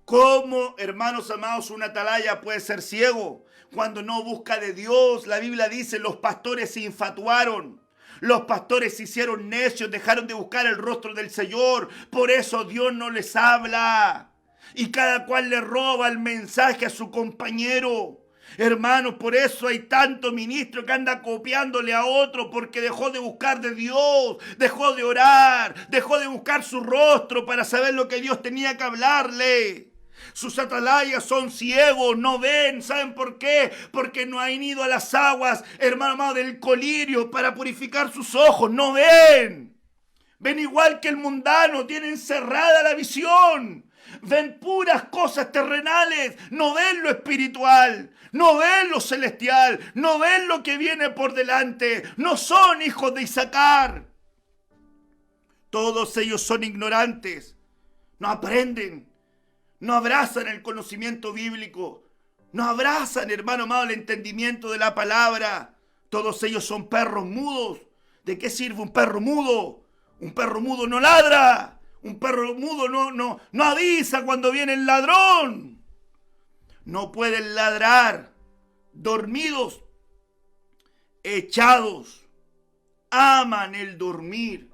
¿Cómo, hermanos amados, un atalaya puede ser ciego? Cuando no busca de Dios. La Biblia dice, los pastores se infatuaron. Los pastores se hicieron necios, dejaron de buscar el rostro del Señor. Por eso Dios no les habla. Y cada cual le roba el mensaje a su compañero. Hermanos, por eso hay tanto ministro que anda copiándole a otro, porque dejó de buscar de Dios, dejó de orar, dejó de buscar su rostro para saber lo que Dios tenía que hablarle. Sus atalayas son ciegos, no ven. ¿Saben por qué? Porque no han ido a las aguas, hermano amado, del colirio para purificar sus ojos. No ven. Ven igual que el mundano, tienen cerrada la visión. Ven puras cosas terrenales, no ven lo espiritual, no ven lo celestial, no ven lo que viene por delante. No son hijos de Isacar. Todos ellos son ignorantes, no aprenden, no abrazan el conocimiento bíblico, no abrazan, hermano amado, el entendimiento de la palabra. Todos ellos son perros mudos. ¿De qué sirve un perro mudo? Un perro mudo no ladra. Un perro mudo no avisa cuando viene el ladrón. No pueden ladrar, dormidos, echados, aman el dormir.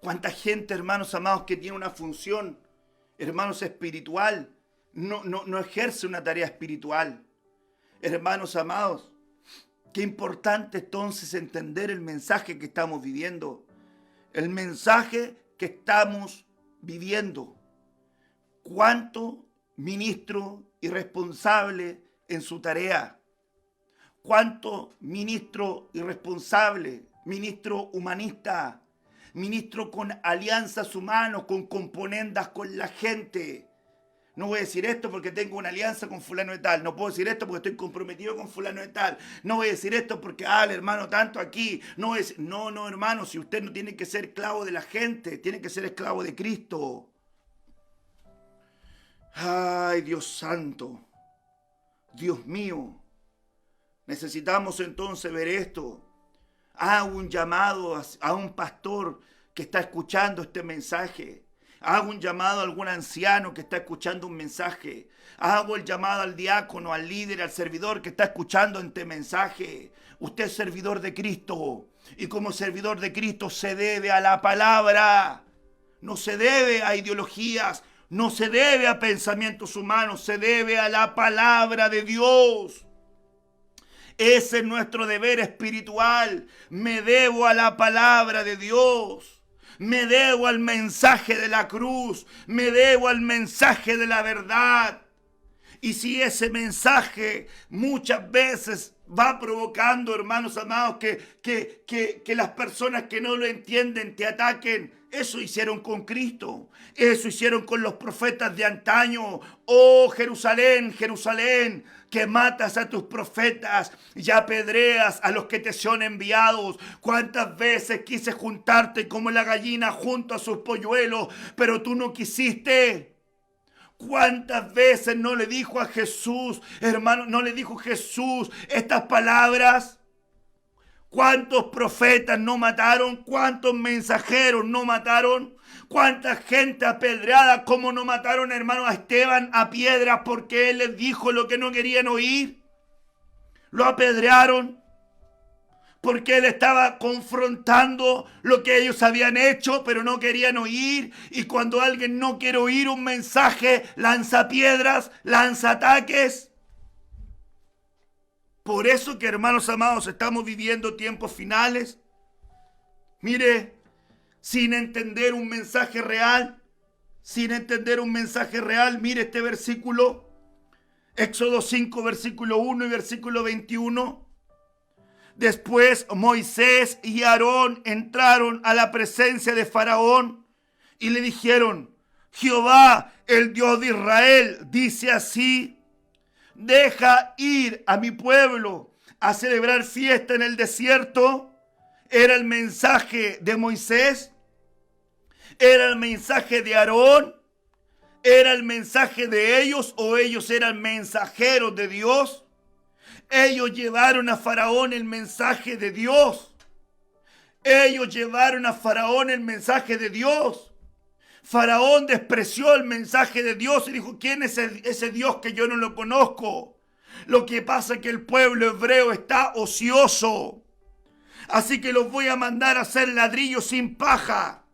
¿Cuánta gente, hermanos amados, que tiene una función, hermanos, espiritual, no ejerce una tarea espiritual? Hermanos amados, qué importante entonces entender el mensaje que estamos viviendo. El mensaje que estamos viviendo. ¿Cuánto ministro irresponsable en su tarea? ¿Cuánto ministro irresponsable, ministro humanista, ministro con alianzas humanas, con componendas con la gente? No voy a decir esto porque tengo una alianza con fulano de tal. No puedo decir esto porque estoy comprometido con fulano de tal. No voy a decir esto porque, el hermano, tanto aquí. No, hermano, si usted no tiene que ser esclavo de la gente, tiene que ser esclavo de Cristo. Ay, Dios santo. Dios mío. Necesitamos entonces ver esto. Hago un llamado a un pastor que está escuchando este mensaje. Hago un llamado a algún anciano que está escuchando un mensaje. Hago el llamado al diácono, al líder, al servidor que está escuchando este mensaje. Usted es servidor de Cristo. Y como servidor de Cristo se debe a la palabra. No se debe a ideologías. No se debe a pensamientos humanos. Se debe a la palabra de Dios. Ese es nuestro deber espiritual. Me debo a la palabra de Dios. Me debo al mensaje de la cruz. Me debo al mensaje de la verdad. Y si ese mensaje muchas veces va provocando, hermanos amados, que las personas que no lo entienden te ataquen, eso hicieron con Cristo. Eso hicieron con los profetas de antaño. Oh Jerusalén, Jerusalén, que matas a tus profetas y apedreas a los que te son enviados. ¿Cuántas veces quise juntarte como la gallina junto a sus polluelos, pero tú no quisiste? ¿Cuántas veces no le dijo a Jesús, hermano, no le dijo Jesús estas palabras? ¿Cuántos profetas no mataron? ¿Cuántos mensajeros no mataron? ¿Cuánta gente apedreada? ¿Cómo no mataron, hermano, a Esteban a piedras porque él les dijo lo que no querían oír? Lo apedrearon porque él estaba confrontando lo que ellos habían hecho, pero no querían oír. Y cuando alguien no quiere oír un mensaje, lanza piedras, lanza ataques. Por eso que, hermanos amados, estamos viviendo tiempos finales. Mire, sin entender un mensaje real, mire este versículo. Éxodo 5, versículo 1 y versículo 21. Después Moisés y Aarón entraron a la presencia de Faraón y le dijeron: Jehová, el Dios de Israel, dice así: deja ir a mi pueblo a celebrar fiesta en el desierto. Era el mensaje de Moisés, era el mensaje de Aarón, era el mensaje de ellos, o ellos eran mensajeros de Dios. Ellos llevaron a Faraón el mensaje de Dios. Ellos llevaron a Faraón el mensaje de Dios. Faraón despreció el mensaje de Dios y dijo: ¿quién es ese Dios que yo no lo conozco? Lo que pasa es que el pueblo hebreo está ocioso, así que los voy a mandar a hacer ladrillos sin paja.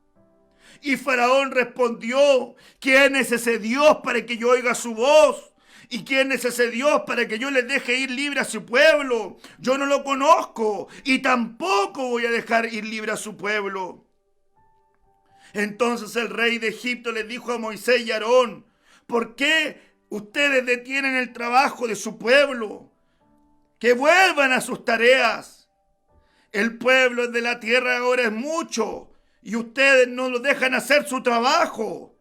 Y Faraón respondió: ¿quién es ese Dios para que yo oiga su voz? ¿Y quién es ese Dios para que yo les deje ir libre a su pueblo? Yo no lo conozco y tampoco voy a dejar ir libre a su pueblo. Entonces el rey de Egipto les dijo a Moisés y Aarón: ¿por qué ustedes detienen el trabajo de su pueblo? Que vuelvan a sus tareas. El pueblo de la tierra ahora es mucho y ustedes no lo dejan hacer su trabajo.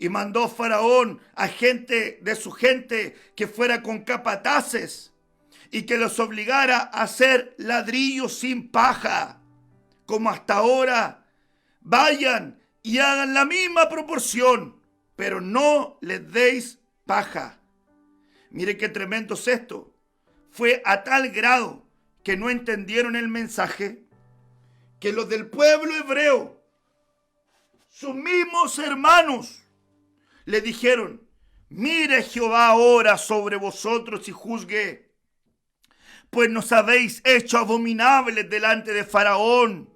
Y mandó Faraón a gente de su gente que fuera con capataces y que los obligara a hacer ladrillos sin paja, como hasta ahora. Vayan y hagan la misma proporción, pero no les deis paja. Mire qué tremendo es esto. Fue a tal grado que no entendieron el mensaje, que los del pueblo hebreo, sus mismos hermanos, le dijeron: mire Jehová ahora sobre vosotros y juzgue, pues nos habéis hecho abominables delante de Faraón.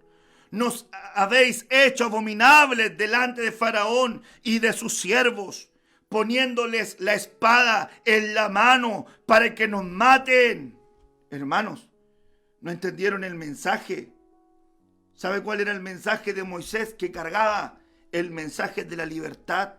Nos habéis hecho abominables delante de Faraón y de sus siervos, poniéndoles la espada en la mano para que nos maten. Hermanos, no entendieron el mensaje. ¿Sabe cuál era el mensaje de Moisés que cargaba? El mensaje de la libertad.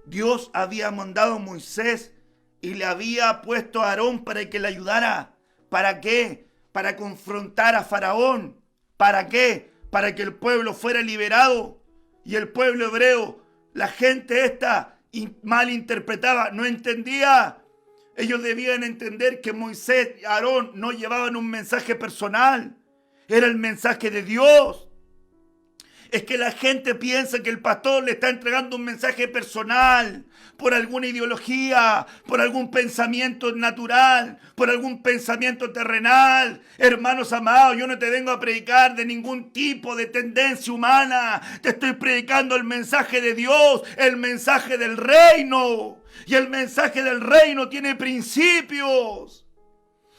Dios había mandado a Moisés y le había puesto a Aarón para que le ayudara. ¿Para qué? Para confrontar a Faraón. ¿Para qué? Para que el pueblo fuera liberado. Y el pueblo hebreo, la gente esta, malinterpretaba, no entendía. Ellos debían entender que Moisés y Aarón no llevaban un mensaje personal. Era el mensaje de Dios. Es que la gente piensa que el pastor le está entregando un mensaje personal por alguna ideología, por algún pensamiento natural, por algún pensamiento terrenal. Hermanos amados, yo no te vengo a predicar de ningún tipo de tendencia humana. Te estoy predicando el mensaje de Dios, el mensaje del reino. Y el mensaje del reino tiene principios.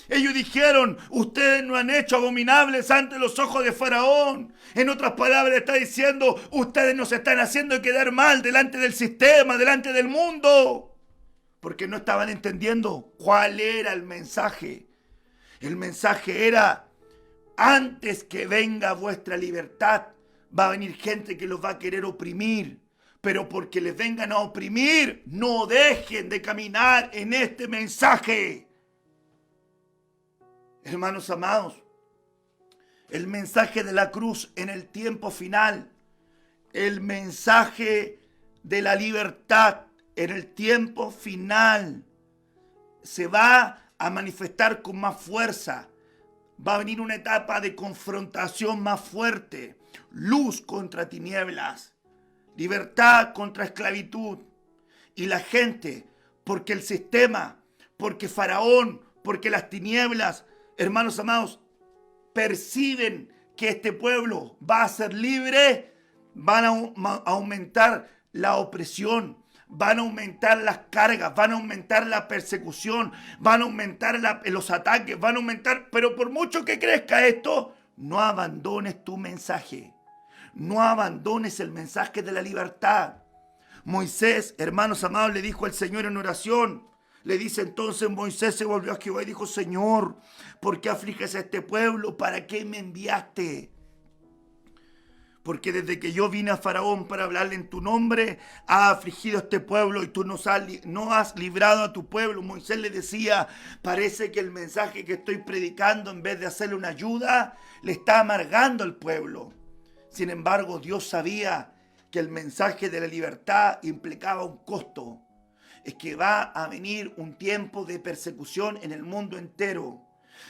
Ellos dijeron: ustedes no han hecho abominables ante los ojos de Faraón. En otras palabras está diciendo: ustedes nos están haciendo quedar mal delante del sistema, delante del mundo. Porque no estaban entendiendo cuál era el mensaje. El mensaje era: antes que venga vuestra libertad, va a venir gente que los va a querer oprimir. Pero porque les vengan a oprimir, no dejen de caminar en este mensaje. Hermanos amados, el mensaje de la cruz en el tiempo final, el mensaje de la libertad en el tiempo final, se va a manifestar con más fuerza. Va a venir una etapa de confrontación más fuerte. Luz contra tinieblas, libertad contra esclavitud. Y la gente, porque el sistema, porque Faraón, porque las tinieblas, hermanos amados, perciben que este pueblo va a ser libre, van a aumentar la opresión, van a aumentar las cargas, van a aumentar la persecución, van a aumentar los ataques, van a aumentar, pero por mucho que crezca esto, no abandones tu mensaje, no abandones el mensaje de la libertad. Moisés, hermanos amados, le dijo al Señor en oración. Le dice entonces Moisés, se volvió a Jehová y dijo: Señor, ¿por qué afliges a este pueblo? ¿Para qué me enviaste? porque desde que yo vine a Faraón para hablarle en tu nombre, ha afligido a este pueblo y tú no has librado a tu pueblo. Moisés le decía, parece que el mensaje que estoy predicando, en vez de hacerle una ayuda, le está amargando al pueblo. Sin embargo, Dios sabía que el mensaje de la libertad implicaba un costo. Es que va a venir un tiempo de persecución en el mundo entero.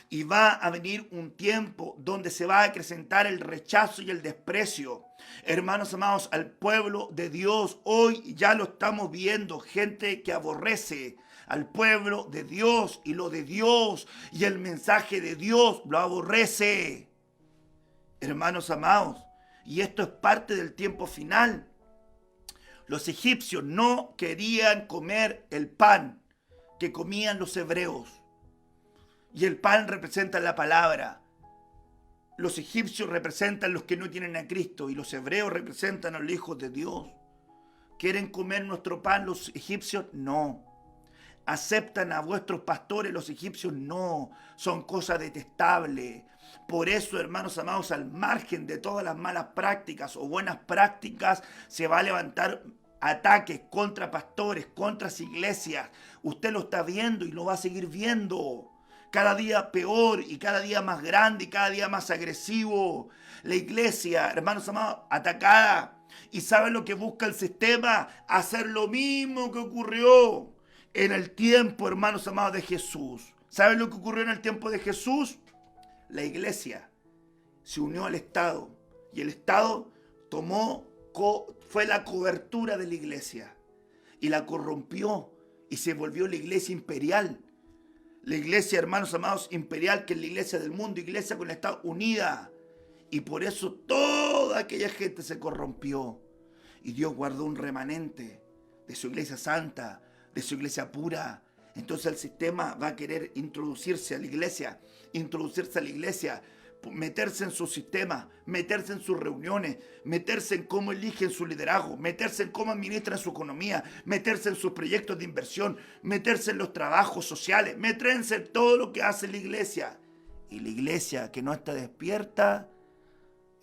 Y va a venir un tiempo donde se va a acrecentar el rechazo y el desprecio. Hermanos amados, al pueblo de Dios hoy ya lo estamos viendo. Gente que aborrece al pueblo de Dios y lo de Dios y el mensaje de Dios lo aborrece. Hermanos amados, y esto es parte del tiempo final. Los egipcios no querían comer el pan que comían los hebreos. Y el pan representa la palabra. Los egipcios representan los que no tienen a Cristo y los hebreos representan a los hijos de Dios. ¿Quieren comer nuestro pan los egipcios? No. ¿Aceptan a vuestros pastores los egipcios? No. Son cosas detestables. Por eso, hermanos amados, al margen de todas las malas prácticas o buenas prácticas, se va a levantar ataques contra pastores, contra iglesias. Usted lo está viendo y lo va a seguir viendo. Cada día peor y cada día más grande y cada día más agresivo. La iglesia, hermanos amados, atacada. ¿Y saben lo que busca el sistema? Hacer lo mismo que ocurrió en el tiempo, hermanos amados, de Jesús. ¿Saben lo que ocurrió en el tiempo de Jesús? La iglesia se unió al Estado y el Estado fue la cobertura de la iglesia y la corrompió y se volvió la iglesia imperial. La iglesia, hermanos amados, imperial, que es la iglesia del mundo, iglesia con el Estado unida. Y por eso toda aquella gente se corrompió. Y Dios guardó un remanente de su iglesia santa, de su iglesia pura. Entonces el sistema va a querer introducirse a la iglesia, meterse en su sistema, meterse en sus reuniones, meterse en cómo eligen su liderazgo, meterse en cómo administran su economía, meterse en sus proyectos de inversión, meterse en los trabajos sociales, meterse en todo lo que hace la iglesia. Y la iglesia que no está despierta,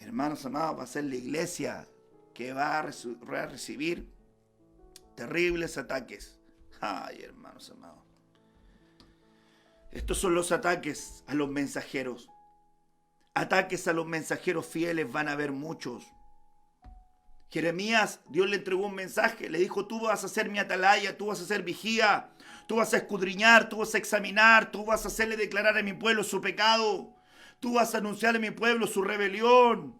hermanos amados, va a ser la iglesia que va a recibir terribles ataques. Ay, hermanos amados. Estos son los ataques a los mensajeros. Ataques a los mensajeros fieles van a haber muchos. Jeremías, Dios le entregó un mensaje, le dijo, tú vas a ser mi atalaya, tú vas a ser vigía, tú vas a escudriñar, tú vas a examinar, tú vas a hacerle declarar a mi pueblo su pecado, tú vas a anunciarle a mi pueblo su rebelión.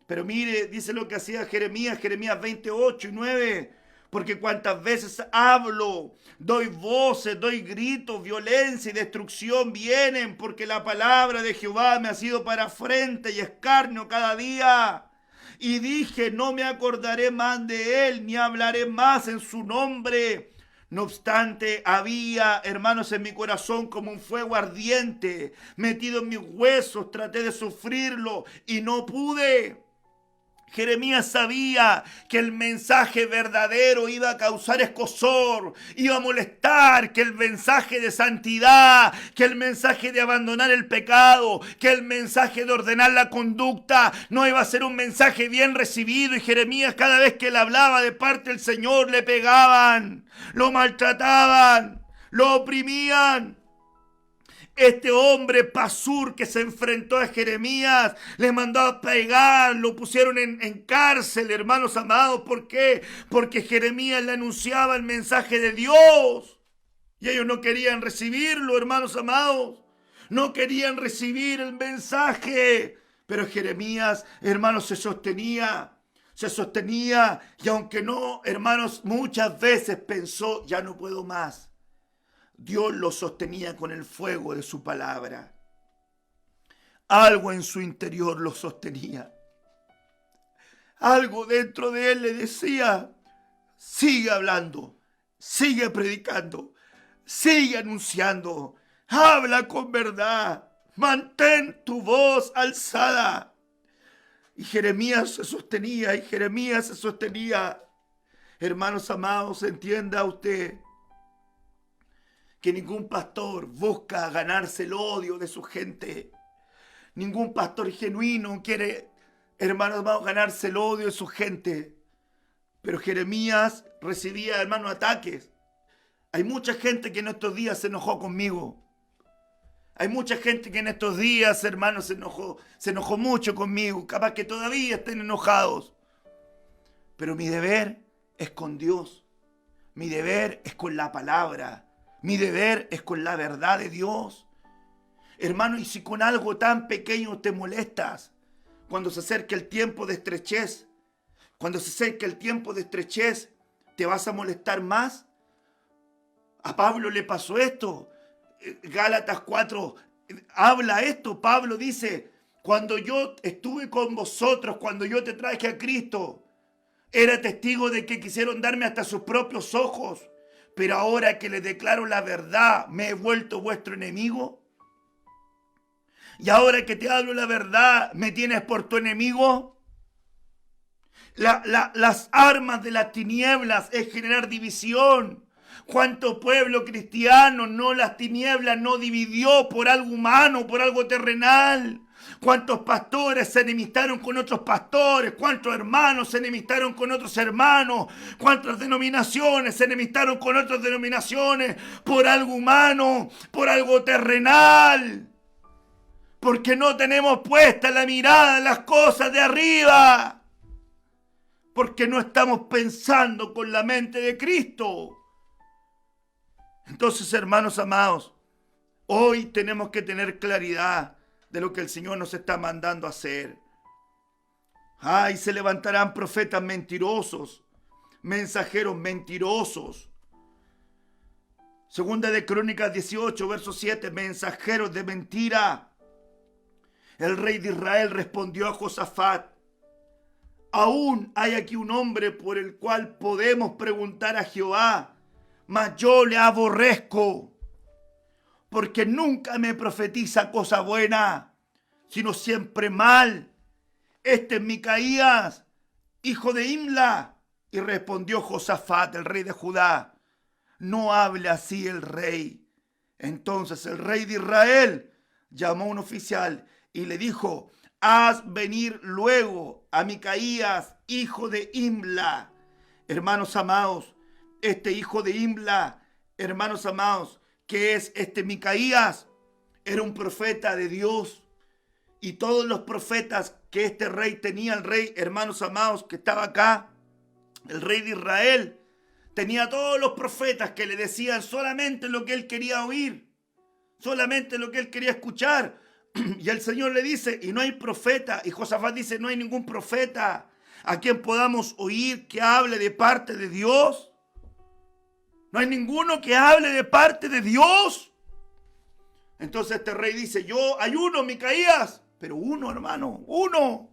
Pero mire, dice lo que hacía Jeremías 28 y 9. Porque cuantas veces hablo, doy voces, doy gritos, violencia y destrucción vienen, porque la palabra de Jehová me ha sido para afrenta y escarnio cada día. Y dije, no me acordaré más de él, ni hablaré más en su nombre. No obstante, había, hermanos, en mi corazón como un fuego ardiente, metido en mis huesos, traté de sufrirlo y no pude. Jeremías sabía que el mensaje verdadero iba a causar escozor, iba a molestar, que el mensaje de santidad, que el mensaje de abandonar el pecado, que el mensaje de ordenar la conducta no iba a ser un mensaje bien recibido. Y Jeremías, cada vez que le hablaba de parte del Señor, le pegaban, lo maltrataban, lo oprimían. Este hombre Pasur que se enfrentó a Jeremías, le mandó a pegar, lo pusieron en cárcel, hermanos amados. ¿Por qué? Porque Jeremías le anunciaba el mensaje de Dios. Y ellos no querían recibirlo, hermanos amados. No querían recibir el mensaje. Pero Jeremías, hermanos, se sostenía. Y aunque no, hermanos, muchas veces pensó, ya no puedo más. Dios lo sostenía con el fuego de su palabra. Algo en su interior lo sostenía. Algo dentro de él le decía, sigue hablando, sigue predicando, sigue anunciando, habla con verdad, mantén tu voz alzada. Y Jeremías se sostenía, Hermanos amados, entienda usted que ningún pastor busca ganarse el odio de su gente. Ningún pastor genuino quiere hermanos, vamos a ganarse el odio de su gente. Pero Jeremías recibía, hermanos, ataques. Hay mucha gente que en estos días se enojó conmigo. Hay mucha gente que en estos días, hermanos, se enojó mucho conmigo. Capaz que todavía estén enojados. Pero mi deber es con Dios. Mi deber es con la palabra. Mi deber es con la verdad de Dios. Hermano, y si con algo tan pequeño te molestas, cuando se acerque el tiempo de estrechez, ¿te vas a molestar más? A Pablo le pasó esto. Gálatas 4 habla esto. Pablo dice, cuando yo estuve con vosotros, cuando yo te traje a Cristo, era testigo de que quisieron darme hasta sus propios ojos. Pero ahora que les declaro la verdad, ¿me he vuelto vuestro enemigo? Y ahora que te hablo la verdad, ¿me tienes por tu enemigo? Las armas de las tinieblas es generar división. ¿Cuánto pueblo cristiano las tinieblas no dividió por algo humano, por algo terrenal? ¿Cuántos pastores se enemistaron con otros pastores? ¿Cuántos hermanos se enemistaron con otros hermanos? ¿Cuántas denominaciones se enemistaron con otras denominaciones por algo humano, por algo terrenal? Porque no tenemos puesta la mirada en las cosas de arriba. Porque no estamos pensando con la mente de Cristo. Entonces, hermanos amados, hoy tenemos que tener claridad de lo que el Señor nos está mandando a hacer. Ay, se levantarán profetas mentirosos, mensajeros mentirosos. Segunda de Crónicas 18, verso 7, mensajeros de mentira. El rey de Israel respondió a Josafat, aún hay aquí un hombre por el cual podemos preguntar a Jehová, mas yo le aborrezco, porque nunca me profetiza cosa buena, sino siempre mal. Este es Micaías, hijo de Imla. Y respondió Josafat, el rey de Judá, no hable así el rey. Entonces el rey de Israel llamó a un oficial y le dijo, haz venir luego a Micaías, hijo de Imla. Hermanos amados, este hijo de Imla, hermanos amados, que es este Micaías, era un profeta de Dios. Y todos los profetas que este rey tenía, el rey, hermanos amados, que estaba acá, el rey de Israel, tenía todos los profetas que le decían solamente lo que él quería oír, solamente lo que él quería escuchar. Y el Señor le dice, y no hay profeta. Y Josafat dice, no hay ningún profeta a quien podamos oír que hable de parte de Dios. No hay ninguno que hable de parte de Dios. Entonces este rey dice, hay uno, Micaías, pero uno, hermano, uno.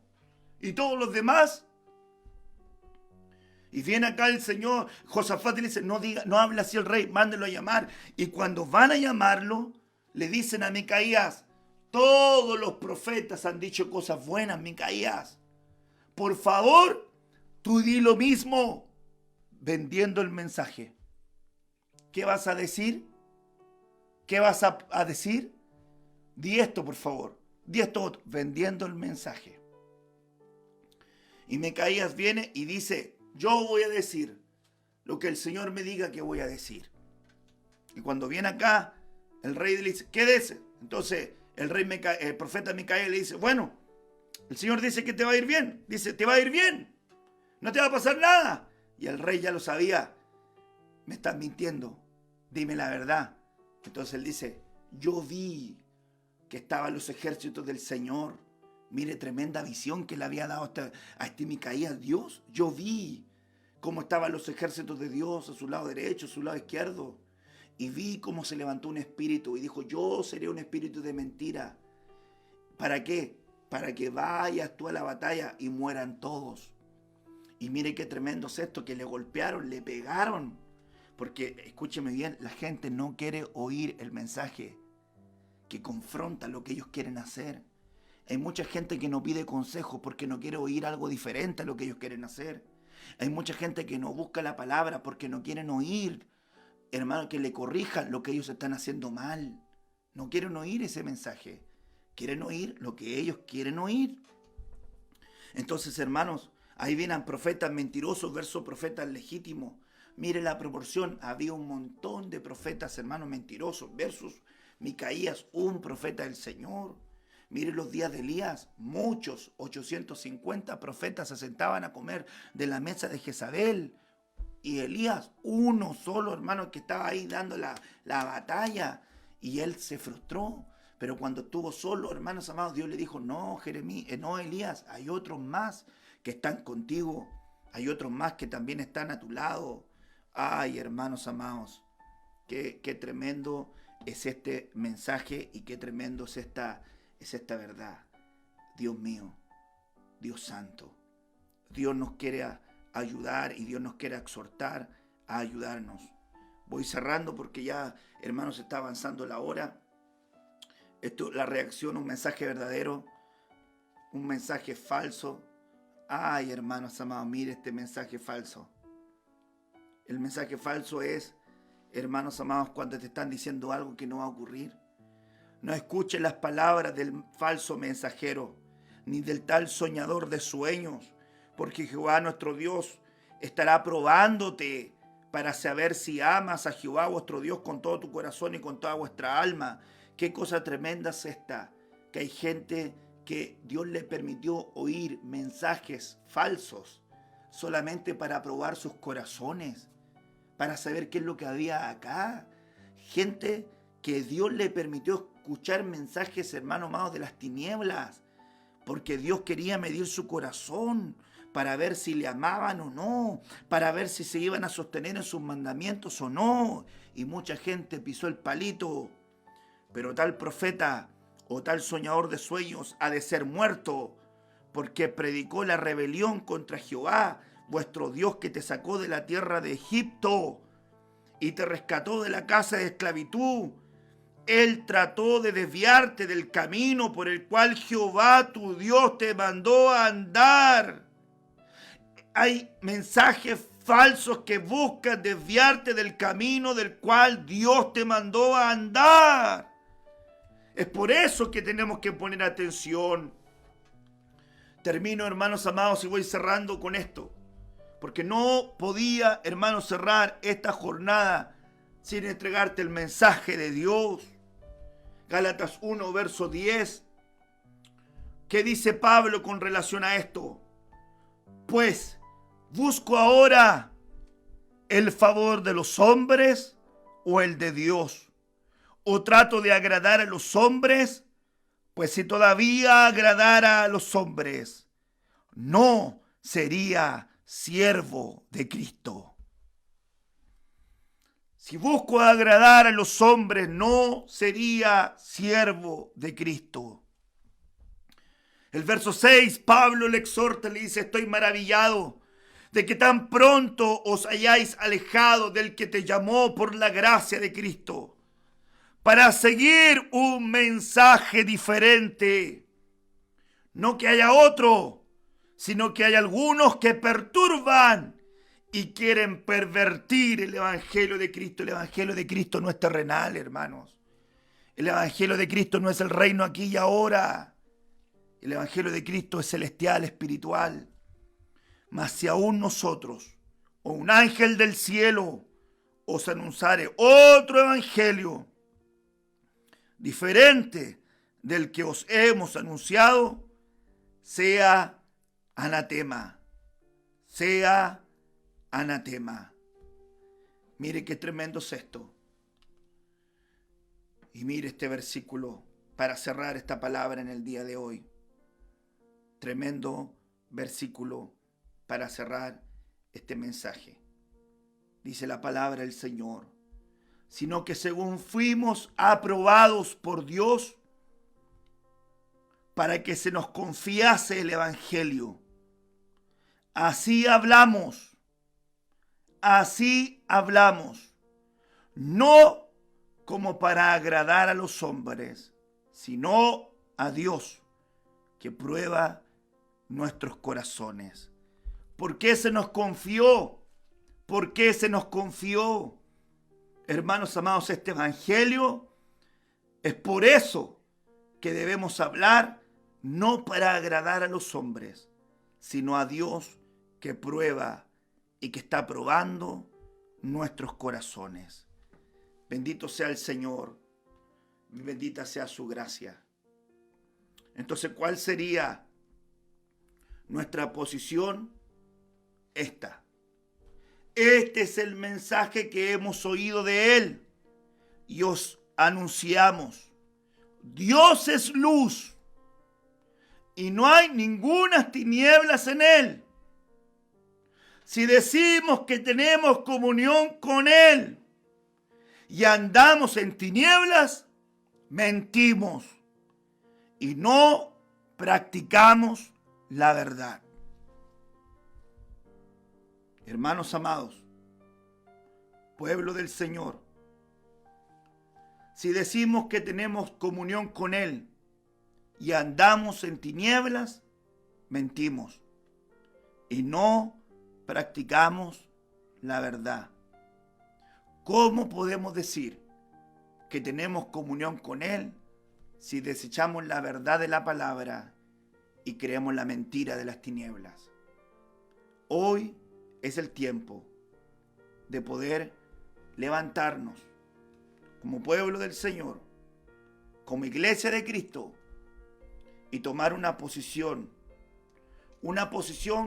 Y todos los demás. Y viene acá el Señor, Josafat le dice, no hable así el rey, mándelo a llamar. Y cuando van a llamarlo, le dicen a Micaías, todos los profetas han dicho cosas buenas, Micaías. Por favor, tú di lo mismo, vendiendo el mensaje. ¿Qué vas a decir? ¿Qué vas a decir? Di esto, por favor. Di esto otro, vendiendo el mensaje. Y Micaías viene y dice, yo voy a decir lo que el Señor me diga que voy a decir. Y cuando viene acá, el rey le dice, quédese. Entonces, el profeta Micaías le dice, bueno, el Señor dice que te va a ir bien. Dice, te va a ir bien. No te va a pasar nada. Y el rey ya lo sabía. Me estás mintiendo. Dime la verdad. Entonces él dice, yo vi que estaban los ejércitos del Señor. Mire, tremenda visión que le había dado a este Micaías Dios. Yo vi cómo estaban los ejércitos de Dios a su lado derecho, a su lado izquierdo. Y vi cómo se levantó un espíritu y dijo, yo seré un espíritu de mentira. ¿Para qué? Para que vayas tú a la batalla y mueran todos. Y mire qué tremendo es esto, que le golpearon, le pegaron. Porque, escúcheme bien, la gente no quiere oír el mensaje que confronta lo que ellos quieren hacer. Hay mucha gente que no pide consejo porque no quiere oír algo diferente a lo que ellos quieren hacer. Hay mucha gente que no busca la palabra porque no quieren oír, hermano, que le corrijan lo que ellos están haciendo mal. No quieren oír ese mensaje. Quieren oír lo que ellos quieren oír. Entonces, hermanos, ahí vienen profetas mentirosos versus profetas legítimos. Mire la proporción, había un montón de profetas, hermanos, mentirosos versus Micaías, un profeta del Señor. Mire los días de Elías, muchos, 850 profetas se sentaban a comer de la mesa de Jezabel. Y Elías, uno solo, hermano, que estaba ahí dando la batalla. Y él se frustró. Pero cuando estuvo solo, hermanos amados, Dios le dijo, no, Jeremías, no, Elías, hay otros más que están contigo. Hay otros más que también están a tu lado. Ay, hermanos amados, qué tremendo es este mensaje y qué tremendo es esta verdad. Dios mío, Dios santo, Dios nos quiere ayudar y Dios nos quiere exhortar a ayudarnos. Voy cerrando porque ya, hermanos, está avanzando la hora. La reacción, un mensaje verdadero, un mensaje falso. Ay, hermanos amados, mire este mensaje falso. El mensaje falso es, hermanos amados, cuando te están diciendo algo que no va a ocurrir. No escuches las palabras del falso mensajero, ni del tal soñador de sueños, porque Jehová nuestro Dios estará probándote para saber si amas a Jehová vuestro Dios con todo tu corazón y con toda vuestra alma. Qué cosa tremenda es esta, que hay gente que Dios le permitió oír mensajes falsos solamente para probar sus corazones, para saber qué es lo que había acá. Gente que Dios le permitió escuchar mensajes, hermanos amados, de las tinieblas, porque Dios quería medir su corazón para ver si le amaban o no, para ver si se iban a sostener en sus mandamientos o no. Y mucha gente pisó el palito. Pero tal profeta o tal soñador de sueños ha de ser muerto, porque predicó la rebelión contra Jehová, vuestro Dios, que te sacó de la tierra de Egipto y te rescató de la casa de esclavitud. Él trató de desviarte del camino por el cual Jehová tu Dios te mandó a andar. Hay mensajes falsos que buscan desviarte del camino del cual Dios te mandó a andar. Es por eso que tenemos que poner atención. Termino, hermanos amados, y voy cerrando con esto. Porque no podía, hermanos, cerrar esta jornada sin entregarte el mensaje de Dios. Gálatas 1, verso 10. ¿Qué dice Pablo con relación a esto? Pues, ¿busco ahora el favor de los hombres o el de Dios? ¿O trato de agradar a los hombres? Pues si todavía agradara a los hombres, no sería siervo de Cristo. Si busco agradar a los hombres, no sería siervo de Cristo. El verso 6, Pablo le exhorta, le dice, estoy maravillado de que tan pronto os hayáis alejado del que te llamó por la gracia de Cristo, para seguir un mensaje diferente. No que haya otro, sino que hay algunos que perturban y quieren pervertir el evangelio de Cristo. El evangelio de Cristo no es terrenal, hermanos. El evangelio de Cristo no es el reino aquí y ahora. El evangelio de Cristo es celestial, espiritual. Mas si aún nosotros, o un ángel del cielo, os anunciare otro evangelio diferente del que os hemos anunciado, sea anatema. Sea anatema. Mire qué tremendo es esto. Y mire este versículo para cerrar esta palabra en el día de hoy. Tremendo versículo para cerrar este mensaje. Dice la palabra del Señor, sino que según fuimos aprobados por Dios para que se nos confiase el evangelio, así hablamos, no como para agradar a los hombres, sino a Dios, que prueba nuestros corazones. ¿Por qué se nos confió? ¿Por qué se nos confió? Hermanos amados, este evangelio es por eso que debemos hablar, no para agradar a los hombres, sino a Dios que prueba y que está probando nuestros corazones. Bendito sea el Señor, bendita sea su gracia. Entonces, ¿cuál sería nuestra posición? Esta. Este es el mensaje que hemos oído de Él y os anunciamos. Dios es luz y no hay ninguna tinieblas en Él. Si decimos que tenemos comunión con Él y andamos en tinieblas, mentimos y no practicamos la verdad. Hermanos amados, pueblo del Señor, si decimos que tenemos comunión con Él y andamos en tinieblas, mentimos y no practicamos la verdad. ¿Cómo podemos decir que tenemos comunión con Él si desechamos la verdad de la palabra y creemos la mentira de las tinieblas? Hoy es el tiempo de poder levantarnos como pueblo del Señor, como iglesia de Cristo, y tomar una posición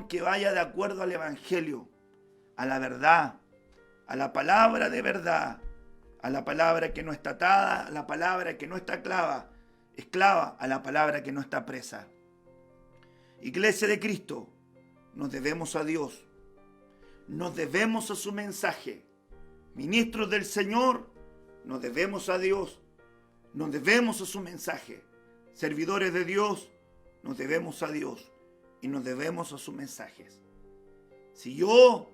que vaya de acuerdo al Evangelio, a la verdad, a la palabra de verdad, a la palabra que no está atada, a la palabra que no está esclava, a la palabra que no está presa. Iglesia de Cristo, nos debemos a Dios, nos debemos a su mensaje. Ministros del Señor, nos debemos a Dios, nos debemos a su mensaje. Servidores de Dios, nos debemos a Dios y nos debemos a sus mensajes. Si yo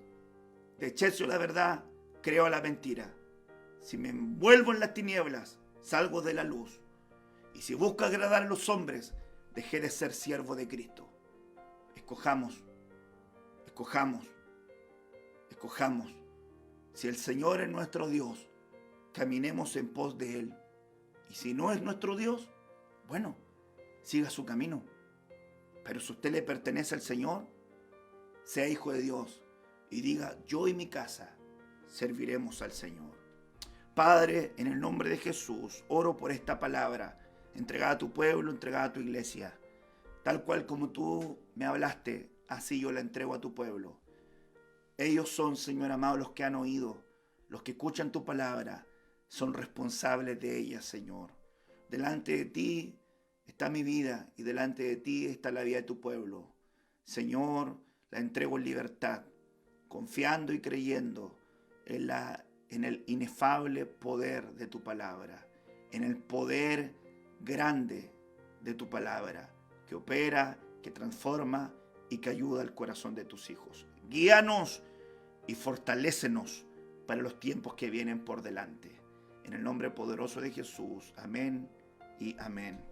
desecho la verdad, creo a la mentira. Si me envuelvo en las tinieblas, salgo de la luz. Y si busco agradar a los hombres, dejé de ser siervo de Cristo. Escojamos. Si el Señor es nuestro Dios, caminemos en pos de Él. Y si no es nuestro Dios, bueno, siga su camino. Pero si usted le pertenece al Señor, sea hijo de Dios y diga: yo y mi casa serviremos al Señor. Padre, en el nombre de Jesús, oro por esta palabra, entregada a tu pueblo, entregada a tu iglesia. Tal cual como tú me hablaste, así yo la entrego a tu pueblo. Ellos son, Señor amado, los que han oído, los que escuchan tu palabra, son responsables de ella, Señor. Delante de ti está mi vida y delante de ti está la vida de tu pueblo. Señor, la entrego en libertad, confiando y creyendo en el inefable poder de tu palabra, en el poder grande de tu palabra, que opera, que transforma y que ayuda al corazón de tus hijos. Guíanos y fortalécenos para los tiempos que vienen por delante. En el nombre poderoso de Jesús. Amén y amén.